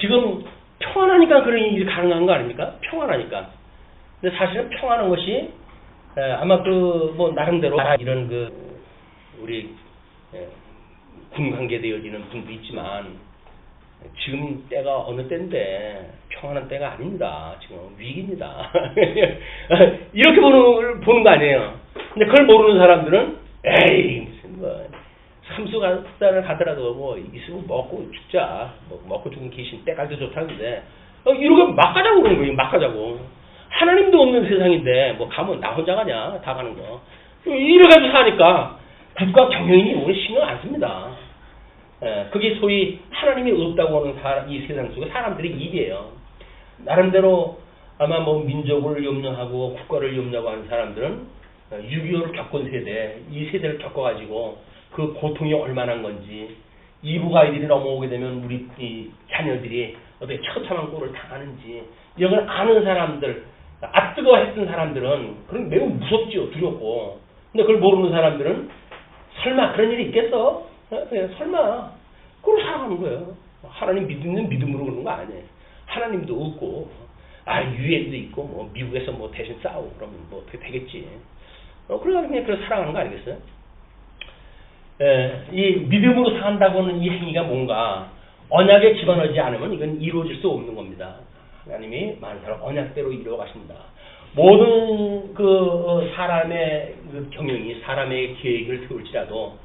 지금 평안하니까 그런 일이 가능한 거 아닙니까? 평안하니까. 근데 사실은 평안한 것이 아마 나름대로 이런 우리 군 관계되어지는 분도 있지만 지금 때가 어느 때인데 평안한 때가 아닙니다. 지금 위기입니다. 이렇게 보는 거 아니에요. 근데 그걸 모르는 사람들은 에이 무슨 삼수간단을 가더라도 있으면 먹고 죽자. 먹고 죽은 귀신 때깔도 좋다는데 이렇게 막 가자고 그러는 거예요. 막 가자고. 하나님도 없는 세상인데 가면 나 혼자 가냐. 다 가는 거. 이래가지고 사니까 국가 경영이 오늘 신경 안 씁니다. 그게 소위 하나님이 없다고 하는 이 세상 속에 사람들의 일이에요. 나름대로 아마 민족을 염려하고 국가를 염려하고 하는 사람들은 6.25를 겪은 세대, 이 세대를 겪어가지고 그 고통이 얼마나 한 건지, 이북 아이들이 넘어오게 되면 우리 이 자녀들이 어떻게 처참한 꼴을 당하는지 이런 걸 아는 사람들, 뜨거워 했던 사람들은 그런 매우 무섭죠. 두렵고. 근데 그걸 모르는 사람들은 설마 그런 일이 있겠어? 설마. 그걸 살아가는 거예요. 하나님 믿는 믿음으로 그러는 거 아니에요. 하나님도 없고, 유엔도 있고, 미국에서 대신 싸우고 그러면 어떻게 되겠지. 그래가지고 그냥 그렇게 살아가는 거 아니겠어요? 이 믿음으로 산다고 하는 이 행위가 뭔가 언약에 집어넣지 않으면 이건 이루어질 수 없는 겁니다. 하나님이 만사를 언약대로 이루어가신다. 모든 사람의 경영이 사람의 계획을 세울지라도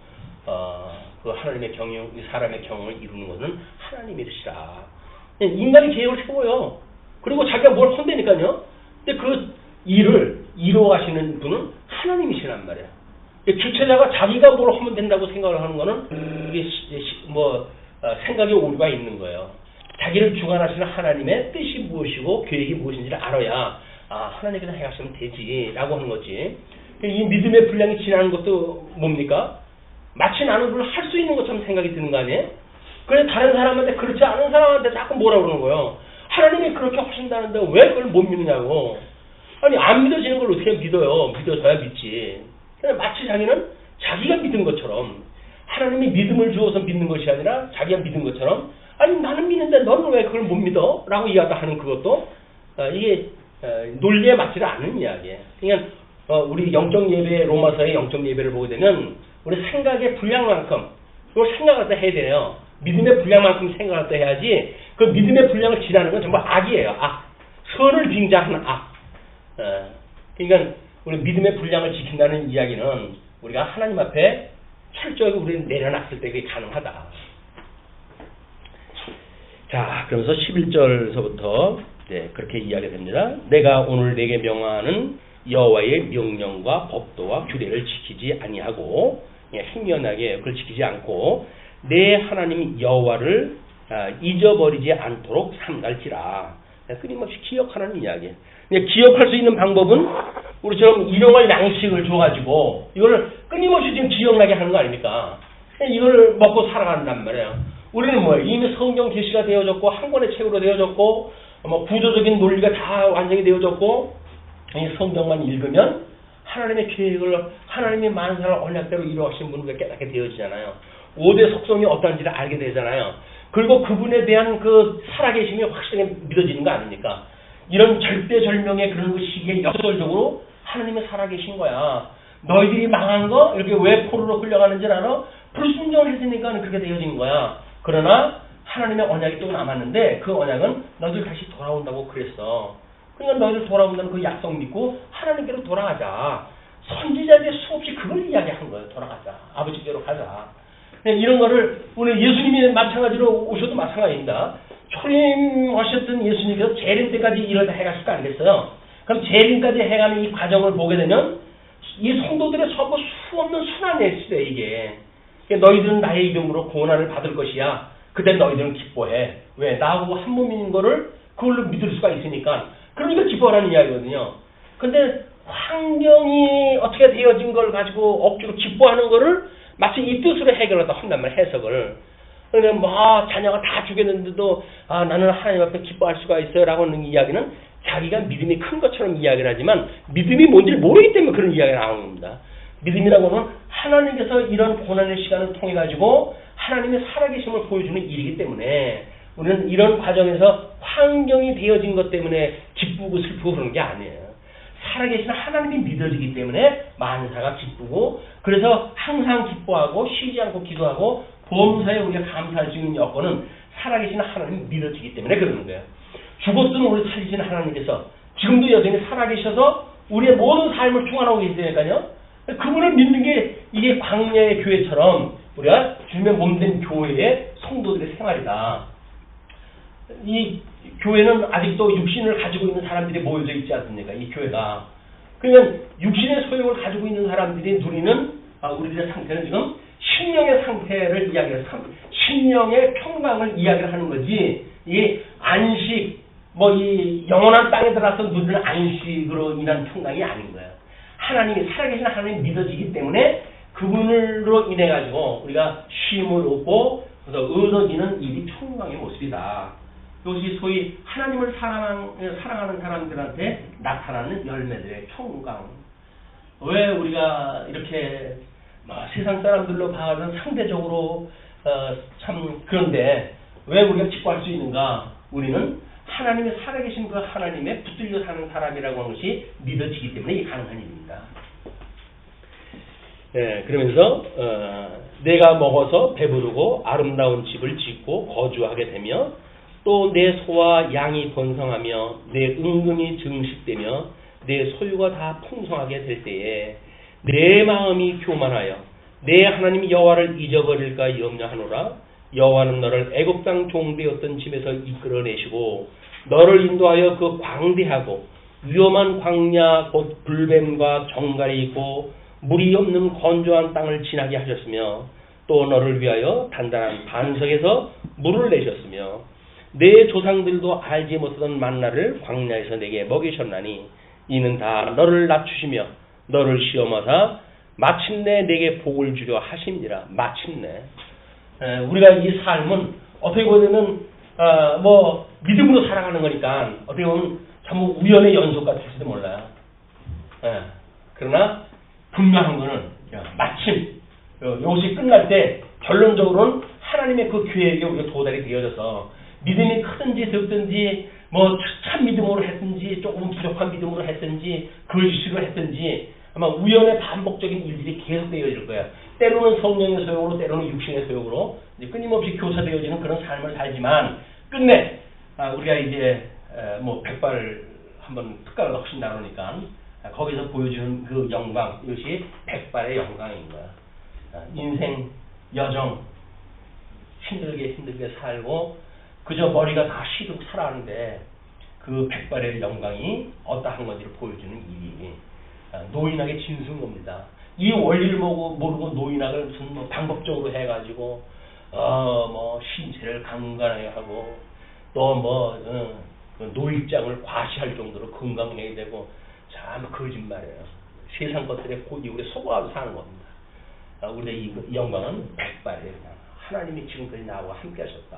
그 하나님의 경영, 사람의 경영을 이루는 것은 하나님이시라. 인간이 계획을 세워요. 그리고 자기가 뭘 헌다니까요. 근데 그 일을 이루어가시는 분은 하나님이시란 말이에요. 주체자가 자기가 뭘 하면 된다고 생각을 하는 거는 이게 생각에 오류가 있는 거예요. 자기를 주관하시는 하나님의 뜻이 무엇이고 계획이 무엇인지를 알아야 하나님께서 해가시면 되지라고 하는 거지. 이 믿음의 분량이 지나는 것도 뭡니까? 마치 나는 그걸 할 수 있는 것처럼 생각이 드는 거 아니에요? 그래서 다른 사람한테 그렇지 않은 사람한테 자꾸 뭐라 그러는 거예요. 하나님이 그렇게 하신다는데 왜 그걸 못 믿느냐고. 아니 안 믿어지는 걸 어떻게 믿어요. 믿어서야 믿지. 그냥 마치 자기는 자기가 믿은 것처럼 하나님이 믿음을 주어서 믿는 것이 아니라 자기가 믿은 것처럼 아니 나는 믿는데 너는 왜 그걸 못 믿어? 라고 이야기하는 그것도 이게 논리에 맞지 않는 이야기예요. 그러니까 우리 영적 예배 로마서의 영적 예배를 보게 되면 우리 생각의 분량만큼 그걸 생각할 때 해야 돼요. 믿음의 분량만큼 생각할 때 해야지 그 믿음의 분량을 지나는 건 전부 악이에요. 악. 선을 빙자하는 악. 그러니까 우리 믿음의 분량을 지킨다는 이야기는 우리가 하나님 앞에 철저하게 우리는 내려놨을 때 그게 가능하다. 자, 그러면서 11절서부터 그렇게 이야기됩니다. 내가 오늘 내게 명하는 여호와의 명령과 법도와 규례를 지키지 아니하고 행연하게 그걸 지키지 않고 내 하나님 여호와를 잊어버리지 않도록 삼갈지라. 끊임없이 기억하라는 이야기. 기억할 수 있는 방법은 우리처럼 일용할 양식을 줘가지고 이걸 끊임없이 지금 기억나게 하는 거 아닙니까? 이걸 먹고 살아간단 말이에요. 우리는 뭐예요? 이미 성경 계시가 되어졌고 한 권의 책으로 되어졌고 뭐 구조적인 논리가 다 완성이 되어졌고 이 성경만 읽으면 하나님의 계획을 하나님의 만사를 언약대로 이루어가신 분을 깨닫게 되어지잖아요. 5대 속성이 어떤지를 알게 되잖아요. 그리고 그분에 대한 그 살아계심이 확실하게 믿어지는 거 아닙니까? 이런 절대절명의 그런 시기에 역설적으로 하나님이 살아계신 거야. 너희들이 망한 거 이렇게 왜 포로로 끌려가는지 알아? 불순종을 했으니까 그렇게 되어진 거야. 그러나 하나님의 언약이 또 남았는데 그 언약은 너희들 다시 돌아온다고 그랬어. 그러니까 너희들 돌아온다는 그 약속 믿고 하나님께로 돌아가자. 선지자들이 수없이 그걸 이야기한 거예요. 돌아가자. 아버지께로 가자. 이런 거를 오늘 예수님이 마찬가지로 오셔도 마찬가지입니다. 초림하셨던 예수님께서 재림 때까지 이러다 해갔을 거 아니겠어요? 그럼 재림까지 해가는 이 과정을 보게 되면 이 성도들의 전부 수없는 순환의 시대 이게. 너희들은 나의 이름으로 고난을 받을 것이야. 그때 너희들은 기뻐해. 왜? 나하고 한 몸인 거를 그걸로 믿을 수가 있으니까. 그러니까 기뻐하라는 이야기거든요. 근데 환경이 어떻게 되어진 걸 가지고 억지로 기뻐하는 거를 마치 이 뜻으로 해결하다 한단 말이에요. 해석을. 그러니까 뭐 자녀가 다 죽였는데도 나는 하나님 앞에 기뻐할 수가 있어요 라고 하는 이야기는 자기가 믿음이 큰 것처럼 이야기를 하지만 믿음이 뭔지를 모르기 때문에 그런 이야기가 나오는 겁니다. 믿음이라고는 하나님께서 이런 고난의 시간을 통해 가지고 하나님의 살아계심을 보여주는 일이기 때문에 우리는 이런 과정에서 환경이 되어진 것 때문에 기쁘고 슬프고 그런 게 아니에요. 살아계신 하나님이 믿어지기 때문에 만사가 기쁘고 그래서 항상 기뻐하고 쉬지 않고 기도하고 범사에 우리가 감사할 수 있는 여건은 살아계신 하나님이 믿어지기 때문에 그러는 거예요. 죽었으면 우리 살리신 하나님께서 지금도 여전히 살아계셔서 우리의 모든 삶을 충만하고 계시니까요. 그분을 믿는 게 이게 광야의 교회처럼 우리가 주님의 몸된 교회의 성도들의 생활이다. 이 교회는 아직도 육신을 가지고 있는 사람들이 모여져 있지 않습니까? 이 교회가. 그러면 육신의 소욕을 가지고 있는 사람들이 누리는 우리들의 상태는 지금 신령의 상태를 이야기해서 신령의 평강을 이야기를 하는 거지. 이게 안식, 이 영원한 땅에 들어가서 누리는 안식으로 인한 평강이 아닌 거예요. 하나님이 살아계신 하나님이 믿어지기 때문에 그분으로 인해 가지고 우리가 쉼을 얻고 그래서 얻어지는 일이 평강의 모습이다. 이것이 소위 하나님을 사랑하는 사람들한테 나타나는 열매들의 평강. 왜 우리가 이렇게 세상 사람들로 봐서는 상대적으로 참 그런데 왜 우리가 기뻐할 수 있는가? 우리는 하나님이 살아계신 그 하나님의 붙들려 사는 사람이라고 하는 것이 믿어지기 때문에 이게 가능한 일입니다. 그러면서 내가 먹어서 배부르고 아름다운 집을 짓고 거주하게 되며 또 내 소와 양이 번성하며 내 은금이 증식되며 내 소유가 다 풍성하게 될 때에 내 마음이 교만하여 내 하나님 여호와를 잊어버릴까 염려하노라. 여호와는 너를 애굽 땅 종되었던 집에서 이끌어내시고 너를 인도하여 그 광대하고 위험한 광야 곧 불뱀과 정갈이 있고 물이 없는 건조한 땅을 지나게 하셨으며 또 너를 위하여 단단한 반석에서 물을 내셨으며 내 조상들도 알지 못하던 만나를 광야에서 내게 먹이셨나니 이는 다 너를 낮추시며 너를 시험하사 마침내 내게 복을 주려 하심이라. 마침내 우리가 이 삶은 어떻게 보면 뭐 믿음으로 살아가는 거니까 어떻게 보면 전부 우연의 연속 같을지도 몰라요. 예. 그러나 분명한 거는 마침 이것이 끝날 때 결론적으로는 하나님의 그 계획에 우리가 도달이 되어져서 믿음이 크든지 적든지 뭐 참 믿음으로 했든지 조금 부족한 믿음으로 했든지 거짓으로 했든지 아마 우연의 반복적인 일들이 계속 되어질 거예요. 때로는 성령의 소용으로 때로는 육신의 소용으로 이제 끊임없이 교사되어지는 그런 삶을 살지만 끝내 우리가 이제 뭐 백발 한번 특가를 훨씬 나누니까 거기서 보여주는 그 영광, 이것이 백발의 영광인 거야. 인생 여정 힘들게 살고 그저 머리가 다 시들고 살아가는데 그 백발의 영광이 어떠한 건지를 보여주는 일이 노인학의 진수인 겁니다. 이 원리를 모르고 노인학을 무슨 뭐 방법적으로 해가지고 뭐 신체를 강건하게 하고 또 뭐 노익장을 과시할 정도로 건강해야 되고 참 거짓말이에요. 세상 것들에 고집으로 속아서 사는 겁니다. 우리의 이 영광은 백발이에요. 하나님이 지금까지 나와 함께 하셨다.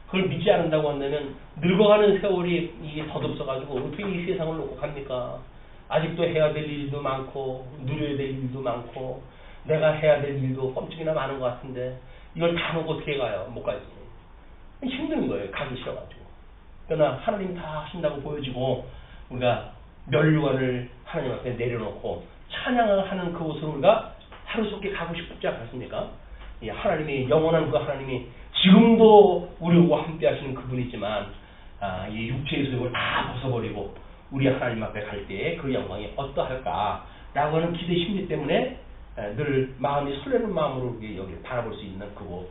그걸 믿지 않는다고 한다면 늙어가는 세월이 이게 덧없어가지고 어떻게 이 세상을 놓고 갑니까? 아직도 해야 될 일도 많고 누려야 될 일도 많고 내가 해야 될 일도 껌찍이나 많은 것 같은데 이걸 다 놓고 어떻게 가요? 못 가지. 힘든 거예요. 가기 싫어가지고. 그러나 하나님 다 하신다고 보여지고 우리가 면류관을 하나님 앞에 내려놓고 찬양을 하는 그곳으로 우리가 하루속히 가고 싶지 않습니까? 이 하나님이 영원한 그 하나님이 지금도 우리와 함께 하시는 그분이지만 이 육체의 소욕을 다 벗어버리고 우리 하나님 앞에 갈 때에 그 영광이 어떠할까라고 하는 기대 심리 때문에 늘 마음이 설레는 마음으로 여기를 바라볼 수 있는 그곳.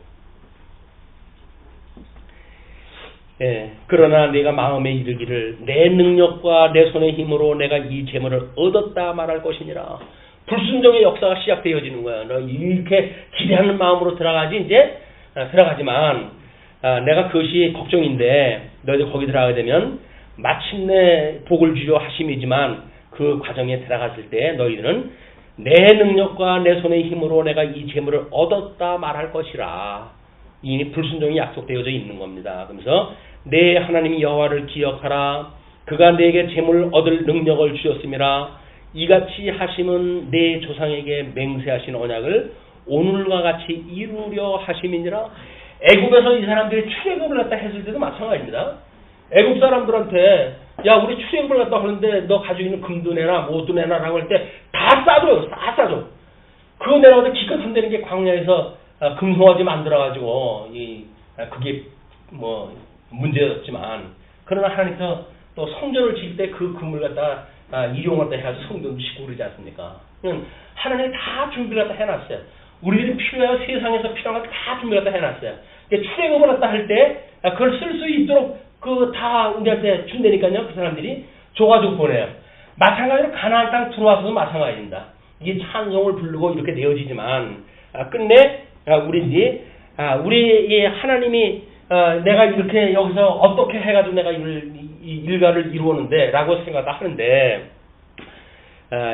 그러나 내가 마음에 이르기를 내 능력과 내 손의 힘으로 내가 이 재물을 얻었다 말할 것이니라. 불순종의 역사가 시작되어지는 거야. 너 이렇게 기대하는 마음으로 들어가지만 내가 그것이 걱정인데 너희들 거기 들어가게 되면 마침내 복을 주려 하심이지만 그 과정에 들어갔을 때 너희들은 내 능력과 내 손의 힘으로 내가 이 재물을 얻었다 말할 것이라. 이 불순종이 약속되어져 있는 겁니다. 그러면서 내 하나님 여호와를 기억하라. 그가 내게 재물을 얻을 능력을 주셨음이라. 이같이 하심은 내 조상에게 맹세하신 언약을 오늘과 같이 이루려 하심이니라. 애굽에서 이 사람들이 출애굽을 갖다 했을 때도 마찬가지입니다. 애굽 사람들한테 야 우리 출애굽을 갖다 하는데 너 가지고 있는 금도 내놔 뭐도 내놔라고 할 때 다 싸줘요. 다 싸줘. 그거 내놔도 기껏 한다는 게 광야에서 금송아지 만들어가지고 그게 뭐 문제였지만 그러나 하나님께서 또 성전을 지을 때 그 금을 갖다 일용할 때 해가지고 성전도 짓고 그러지 않습니까? 하나님이 다 준비를 갖다 해놨어요. 우리들이 필요해요. 세상에서 필요한 걸 다 준비를 갖다 해놨어요. 출애굽을 갖다 할 때 그걸 쓸 수 있도록 그 다 우리한테 준다니까요. 그 사람들이 줘가지고 보내요. 마찬가지로 가나안 땅 들어와서도 마찬가지입니다. 이게 찬송을 부르고 이렇게 되어지지만 끝내 우리 하나님이 내가 이렇게 여기서 어떻게 해가지고 내가 일가를 이루었는데 라고 생각하는데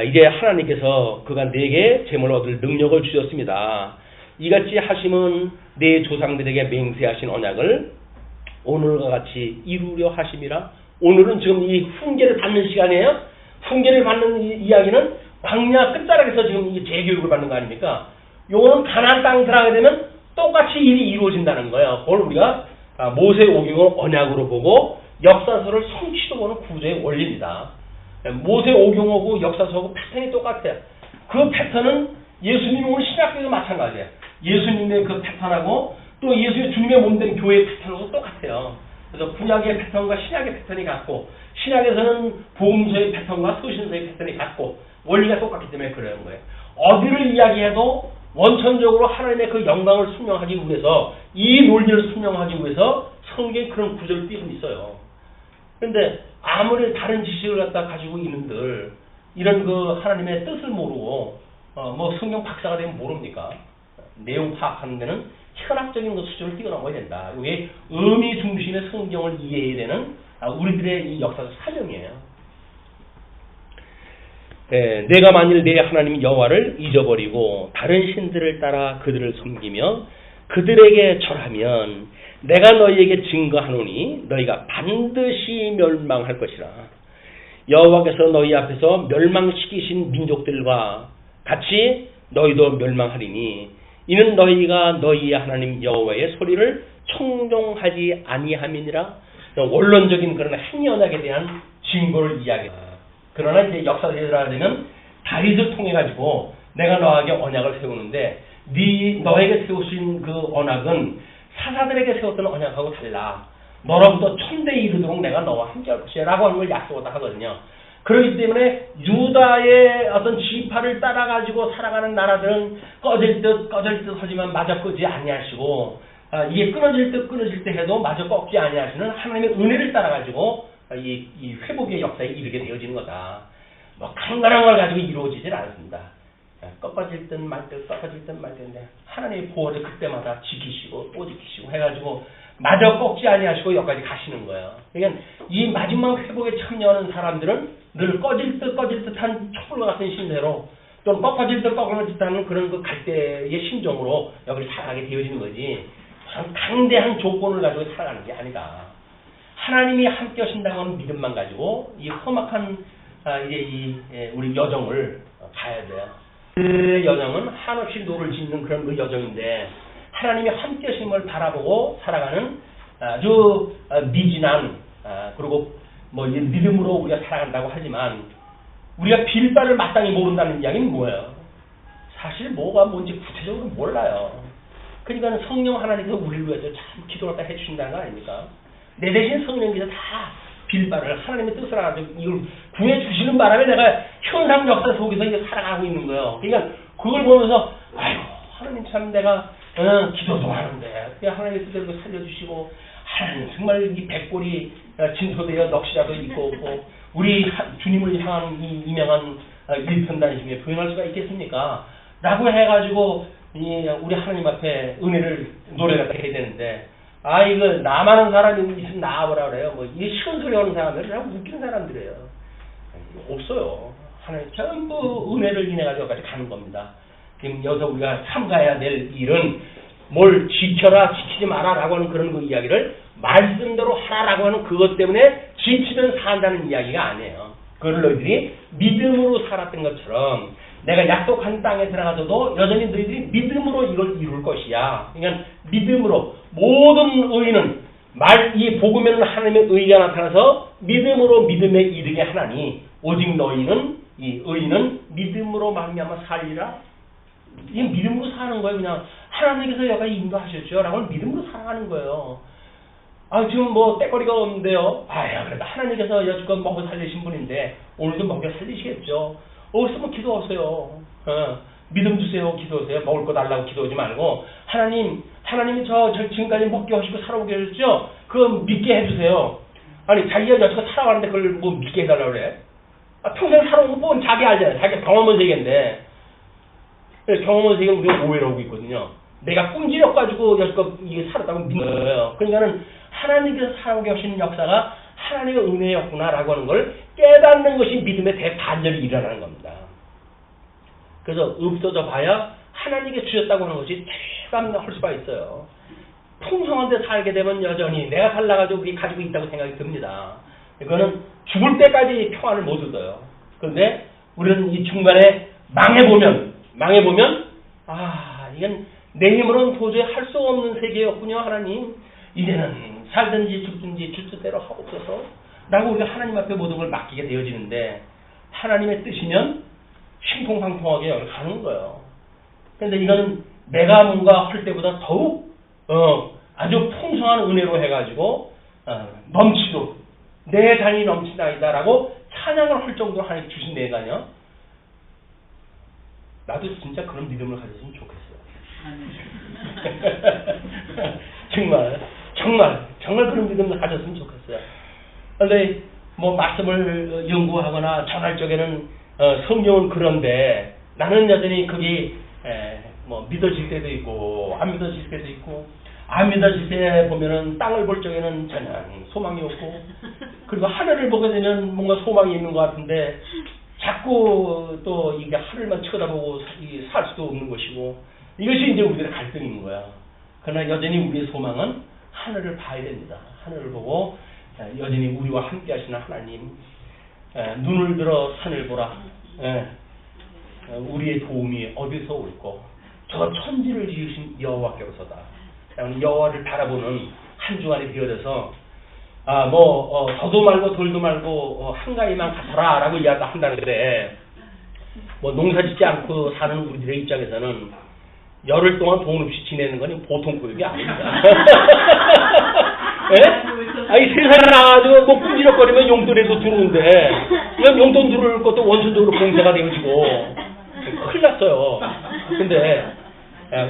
이제 하나님께서 그가 내게 재물을 얻을 능력을 주셨습니다. 이같이 하심은 내 조상들에게 맹세하신 언약을 오늘과 같이 이루려 하심이라. 오늘은 지금 이 훈계를 받는 시간이에요. 훈계를 받는 이야기는 광야 끝자락에서 지금 이 재교육을 받는 거 아닙니까? 요거는 가나안 땅 들어가게 되면 똑같이 일이 이루어진다는 거예요. 그걸 우리가 모세 오경을 언약으로 보고 역사서를 성취도 보는 구조의 원리입니다. 모세 오경하고 역사서하고 패턴이 똑같아요. 그 패턴은 예수님 오늘 신약교회도 마찬가지예요. 예수님의 그 패턴하고 또 예수의 주님의 몸된 교회의 패턴하고 똑같아요. 그래서 구약의 패턴과 신약의 패턴이 같고 신약에서는 복음서의 패턴과 서신서의 패턴이 같고 원리가 똑같기 때문에 그러는 거예요. 어디를 이야기해도 원천적으로 하나님의 그 영광을 설명하기 위해서 이 논리를 설명하기 위해서 성경에 그런 구절을 띄고 있어요. 그런데 아무리 다른 지식을 갖다 가지고 있는들 이런 그 하나님의 뜻을 모르고 뭐 성경 박사가 되면 모릅니까? 내용 파악하는 데는 현학적인 그 수준을 뛰어넘어야 된다. 이게 의미 중심의 성경을 이해해야 되는 우리들의 이 역사적 사명이에요. 내가 만일 내 하나님 여호와를 잊어버리고 다른 신들을 따라 그들을 섬기며 그들에게 절하면 내가 너희에게 증거하노니 너희가 반드시 멸망할 것이라. 여호와께서 너희 앞에서 멸망시키신 민족들과 같이 너희도 멸망하리니 이는 너희가 너희의 하나님 여호와의 소리를 청종하지 아니함이니라. 원론적인 그런 행위 언약에 대한 증거를 이야기합니다. 그러나 이제 역사적으로 되면 다윗을 통해 가지고 내가 너에게 언약을 세우는데 너에게 세우신 그 언약은 사사들에게 세웠던 언약하고 달라. 너로부터 천대에 이르도록 내가 너와 함께할 것이야 라고 하는 걸 약속을 하거든요. 그렇기 때문에 유다의 어떤 지파를 따라가지고 살아가는 나라들은 꺼질 듯 하지만 마저 끄지 아니하시고 이게 끊어질 듯 해도 마저 꺾지 아니하시는 하나님의 은혜를 따라가지고 이 회복의 역사에 이르게 되어지는 거다. 뭐 강건한 걸 가지고 이루어지질 않습니다. 꺾어질 듯 말 듯인데 하나님의 보호를 그때마다 지키시고 또 지키시고 해가지고 마저 꺾지 아니하시고 여기까지 가시는 거예요. 그러니까 이 마지막 회복에 참여하는 사람들은 늘 꺼질 듯한 촛불과 같은 심세로 또는 꺾어질 듯하는 그런 그 갈대의 심정으로 여기를 살아가게 되어지는 거지. 강대한 조건을 가지고 살아가는 게 아니다. 하나님이 함께 하신다고 하는 믿음만 가지고 이 험악한 우리 여정을 가야 돼요. 그 여정은 한없이 노를 짓는 그런 그 여정인데 하나님이 함께 하심을 바라보고 살아가는 아주 미진한 그리고 뭐 믿음으로 우리가 살아간다고 하지만 우리가 빌바를 마땅히 모른다는 이야기는 뭐예요? 사실 뭐가 뭔지 구체적으로 몰라요. 그러니까 성령 하나님께서 우리를 위해서 참 기도를 다 해주신다는 거 아닙니까? 내 대신 성령께서 다 빌바를 하나님의 뜻을 알아서 이걸 구해주시는 바람에 내가 현상 역사 속에서 이제 살아가고 있는 거예요. 그러니까 그걸 보면서 아이고 하나님 참 내가 기도도 하는데 하나님의 뜻대로 살려주시고 하나님 정말 이 백골이 진소되어 넋이라도 있고 없고 우리 주님을 향한 이 유명한 일편단심에 부인할 수가 있겠습니까? 라고 해가지고 우리 하나님 앞에 은혜를 노래가 해야 되는데 이거 나만한 사람이 있으면 나와보라 그래요. 뭐 이게 쉬운 소리 하는 사람들은 그냥 웃기는 사람들이에요. 없어요. 하나님 전부 은혜를 인해 가지고 여기까지 가는 겁니다. 지금 여기서 우리가 삼가해야 될 일은 뭘 지켜라 지키지 마라라고 하는 그런 그 이야기를 말씀대로 하라라고 하는 그것 때문에 지키면 산다는 이야기가 아니에요. 그걸 너희들이 믿음으로 살았던 것처럼 내가 약속한 땅에 들어가서도 여전히 너희들이 믿음으로 이걸 이룰 것이야. 그러니까 믿음으로 모든 의인은 이 복음에는 하나님의 의가 나타나서 믿음으로 믿음에 이르게 하나니 오직 너희는 이 의인은 믿음으로 말미암아 살리라. 이 믿음으로 사는 거예요. 그냥 하나님께서 여기까지 인도하셨죠. 라고 믿음으로 살아가는 거예요. 지금 뭐 때거리가 없는데요. 그래도 하나님께서 여지껏 먹여 살리신 분인데 오늘도 먹여 살리시겠죠. 없으면 기도하세요. 믿음 주세요. 기도하세요. 먹을 거 달라고 기도하지 말고 하나님이 저 지금까지 먹게 하시고 살아오게 해줬죠. 그거 믿게 해주세요. 자기가 여지껏 살아가는데 그걸 뭐 믿게 해달라고 그래. 평생 살아온 건 자기 알잖아요. 자기가 경험한 세계인데 경험한 세계는 우리가 오해를 하고 있거든요. 내가 꿍지력 여지껏 이게 살았다고 믿는 거예요. 그러니까는 하나님께서 살아오게 하시는 역사가 하나님의 은혜였구나라고 하는 걸 깨닫는 것이 믿음의 대반전이 일어나는 겁니다. 그래서 없어져 봐야 하나님께 주셨다고 하는 것이 체감할 수가 있어요. 풍성한 데 살게 되면 여전히 내가 살라가지고 우리 가지고 있다고 생각이 듭니다. 이거는 죽을 때까지 평안을 못 얻어요. 그런데 우리는 이 중간에 망해보면 이건 내 힘으로는 도저히 할 수 없는 세계였군요. 하나님 이제는 살든지 죽든지 줄 뜻대로 하옵소서 라고 우리가 하나님 앞에 모든 걸 맡기게 되어지는데 해하나님의 뜻이면 신통방통하게 여기 가는 거예요. 그런데 이거는 내가 뭔가 할 때보다 더욱 아주 풍성한 은혜로 해가지고 넘치도록 내 잔이 넘치나이다라고 찬양을 할 정도로 하나님 주신 내가요. 나도 진짜 그런 믿음을 가졌으면 좋겠어요. 정말 그런 믿음을 가졌으면 좋겠어요. 그런데 뭐 말씀을 연구하거나 전할 적에는 성경은 그런데 나는 여전히 그게 뭐 믿어질 때도 있고 안 믿어질 때도 있고 안 믿어질 때 보면은 땅을 볼 적에는 전혀 소망이 없고 그리고 하늘을 보게 되면 뭔가 소망이 있는 것 같은데 자꾸 또 이게 하늘만 쳐다보고 살 수도 없는 것이고 이것이 이제 우리들의 갈등인 거야. 그러나 여전히 우리의 소망은 하늘을 봐야 됩니다. 하늘을 보고 여전히 우리와 함께 하시는 하나님, 눈을 들어 산을 보라. 우리의 도움이 어디서 올고 저 천지를 지으신 여호와께로서다. 여호와를 바라보는 한 주간이 되어져서 더도 말고 덜도 말고 한가위만 같아라 라고 이야기한다는데, 농사짓지 않고 사는 우리들의 입장에서는 열흘 동안 돈 없이 지내는 건 보통 고역이 아닙니다. 아니 세상에 나가지고 꾸지럭거리면 용돈에도 들어오는데 이건 용돈 들어올 것도 원천적으로 봉쇄가 되어지고 큰일 났어요. 근데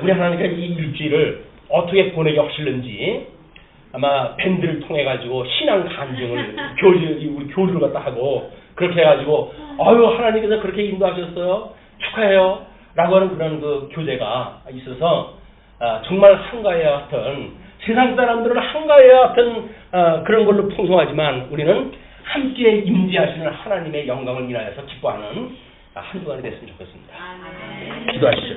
우리 하나님께서 이 일주일을 어떻게 보내기 하실는지 아마 밴드를 통해 가지고 신앙 간증을 우리 교류를 갖다 하고 그렇게 해가지고 하나님께서 그렇게 인도하셨어요. 축하해요. 라고 하는 그런 그 교제가 있어서 정말 한가위와 같은, 세상 사람들은 한가위와 같은 그런 걸로 풍성하지만 우리는 함께 임재하시는 하나님의 영광을 인하여서 기뻐하는 한 주간이 됐으면 좋겠습니다. 기도하시죠.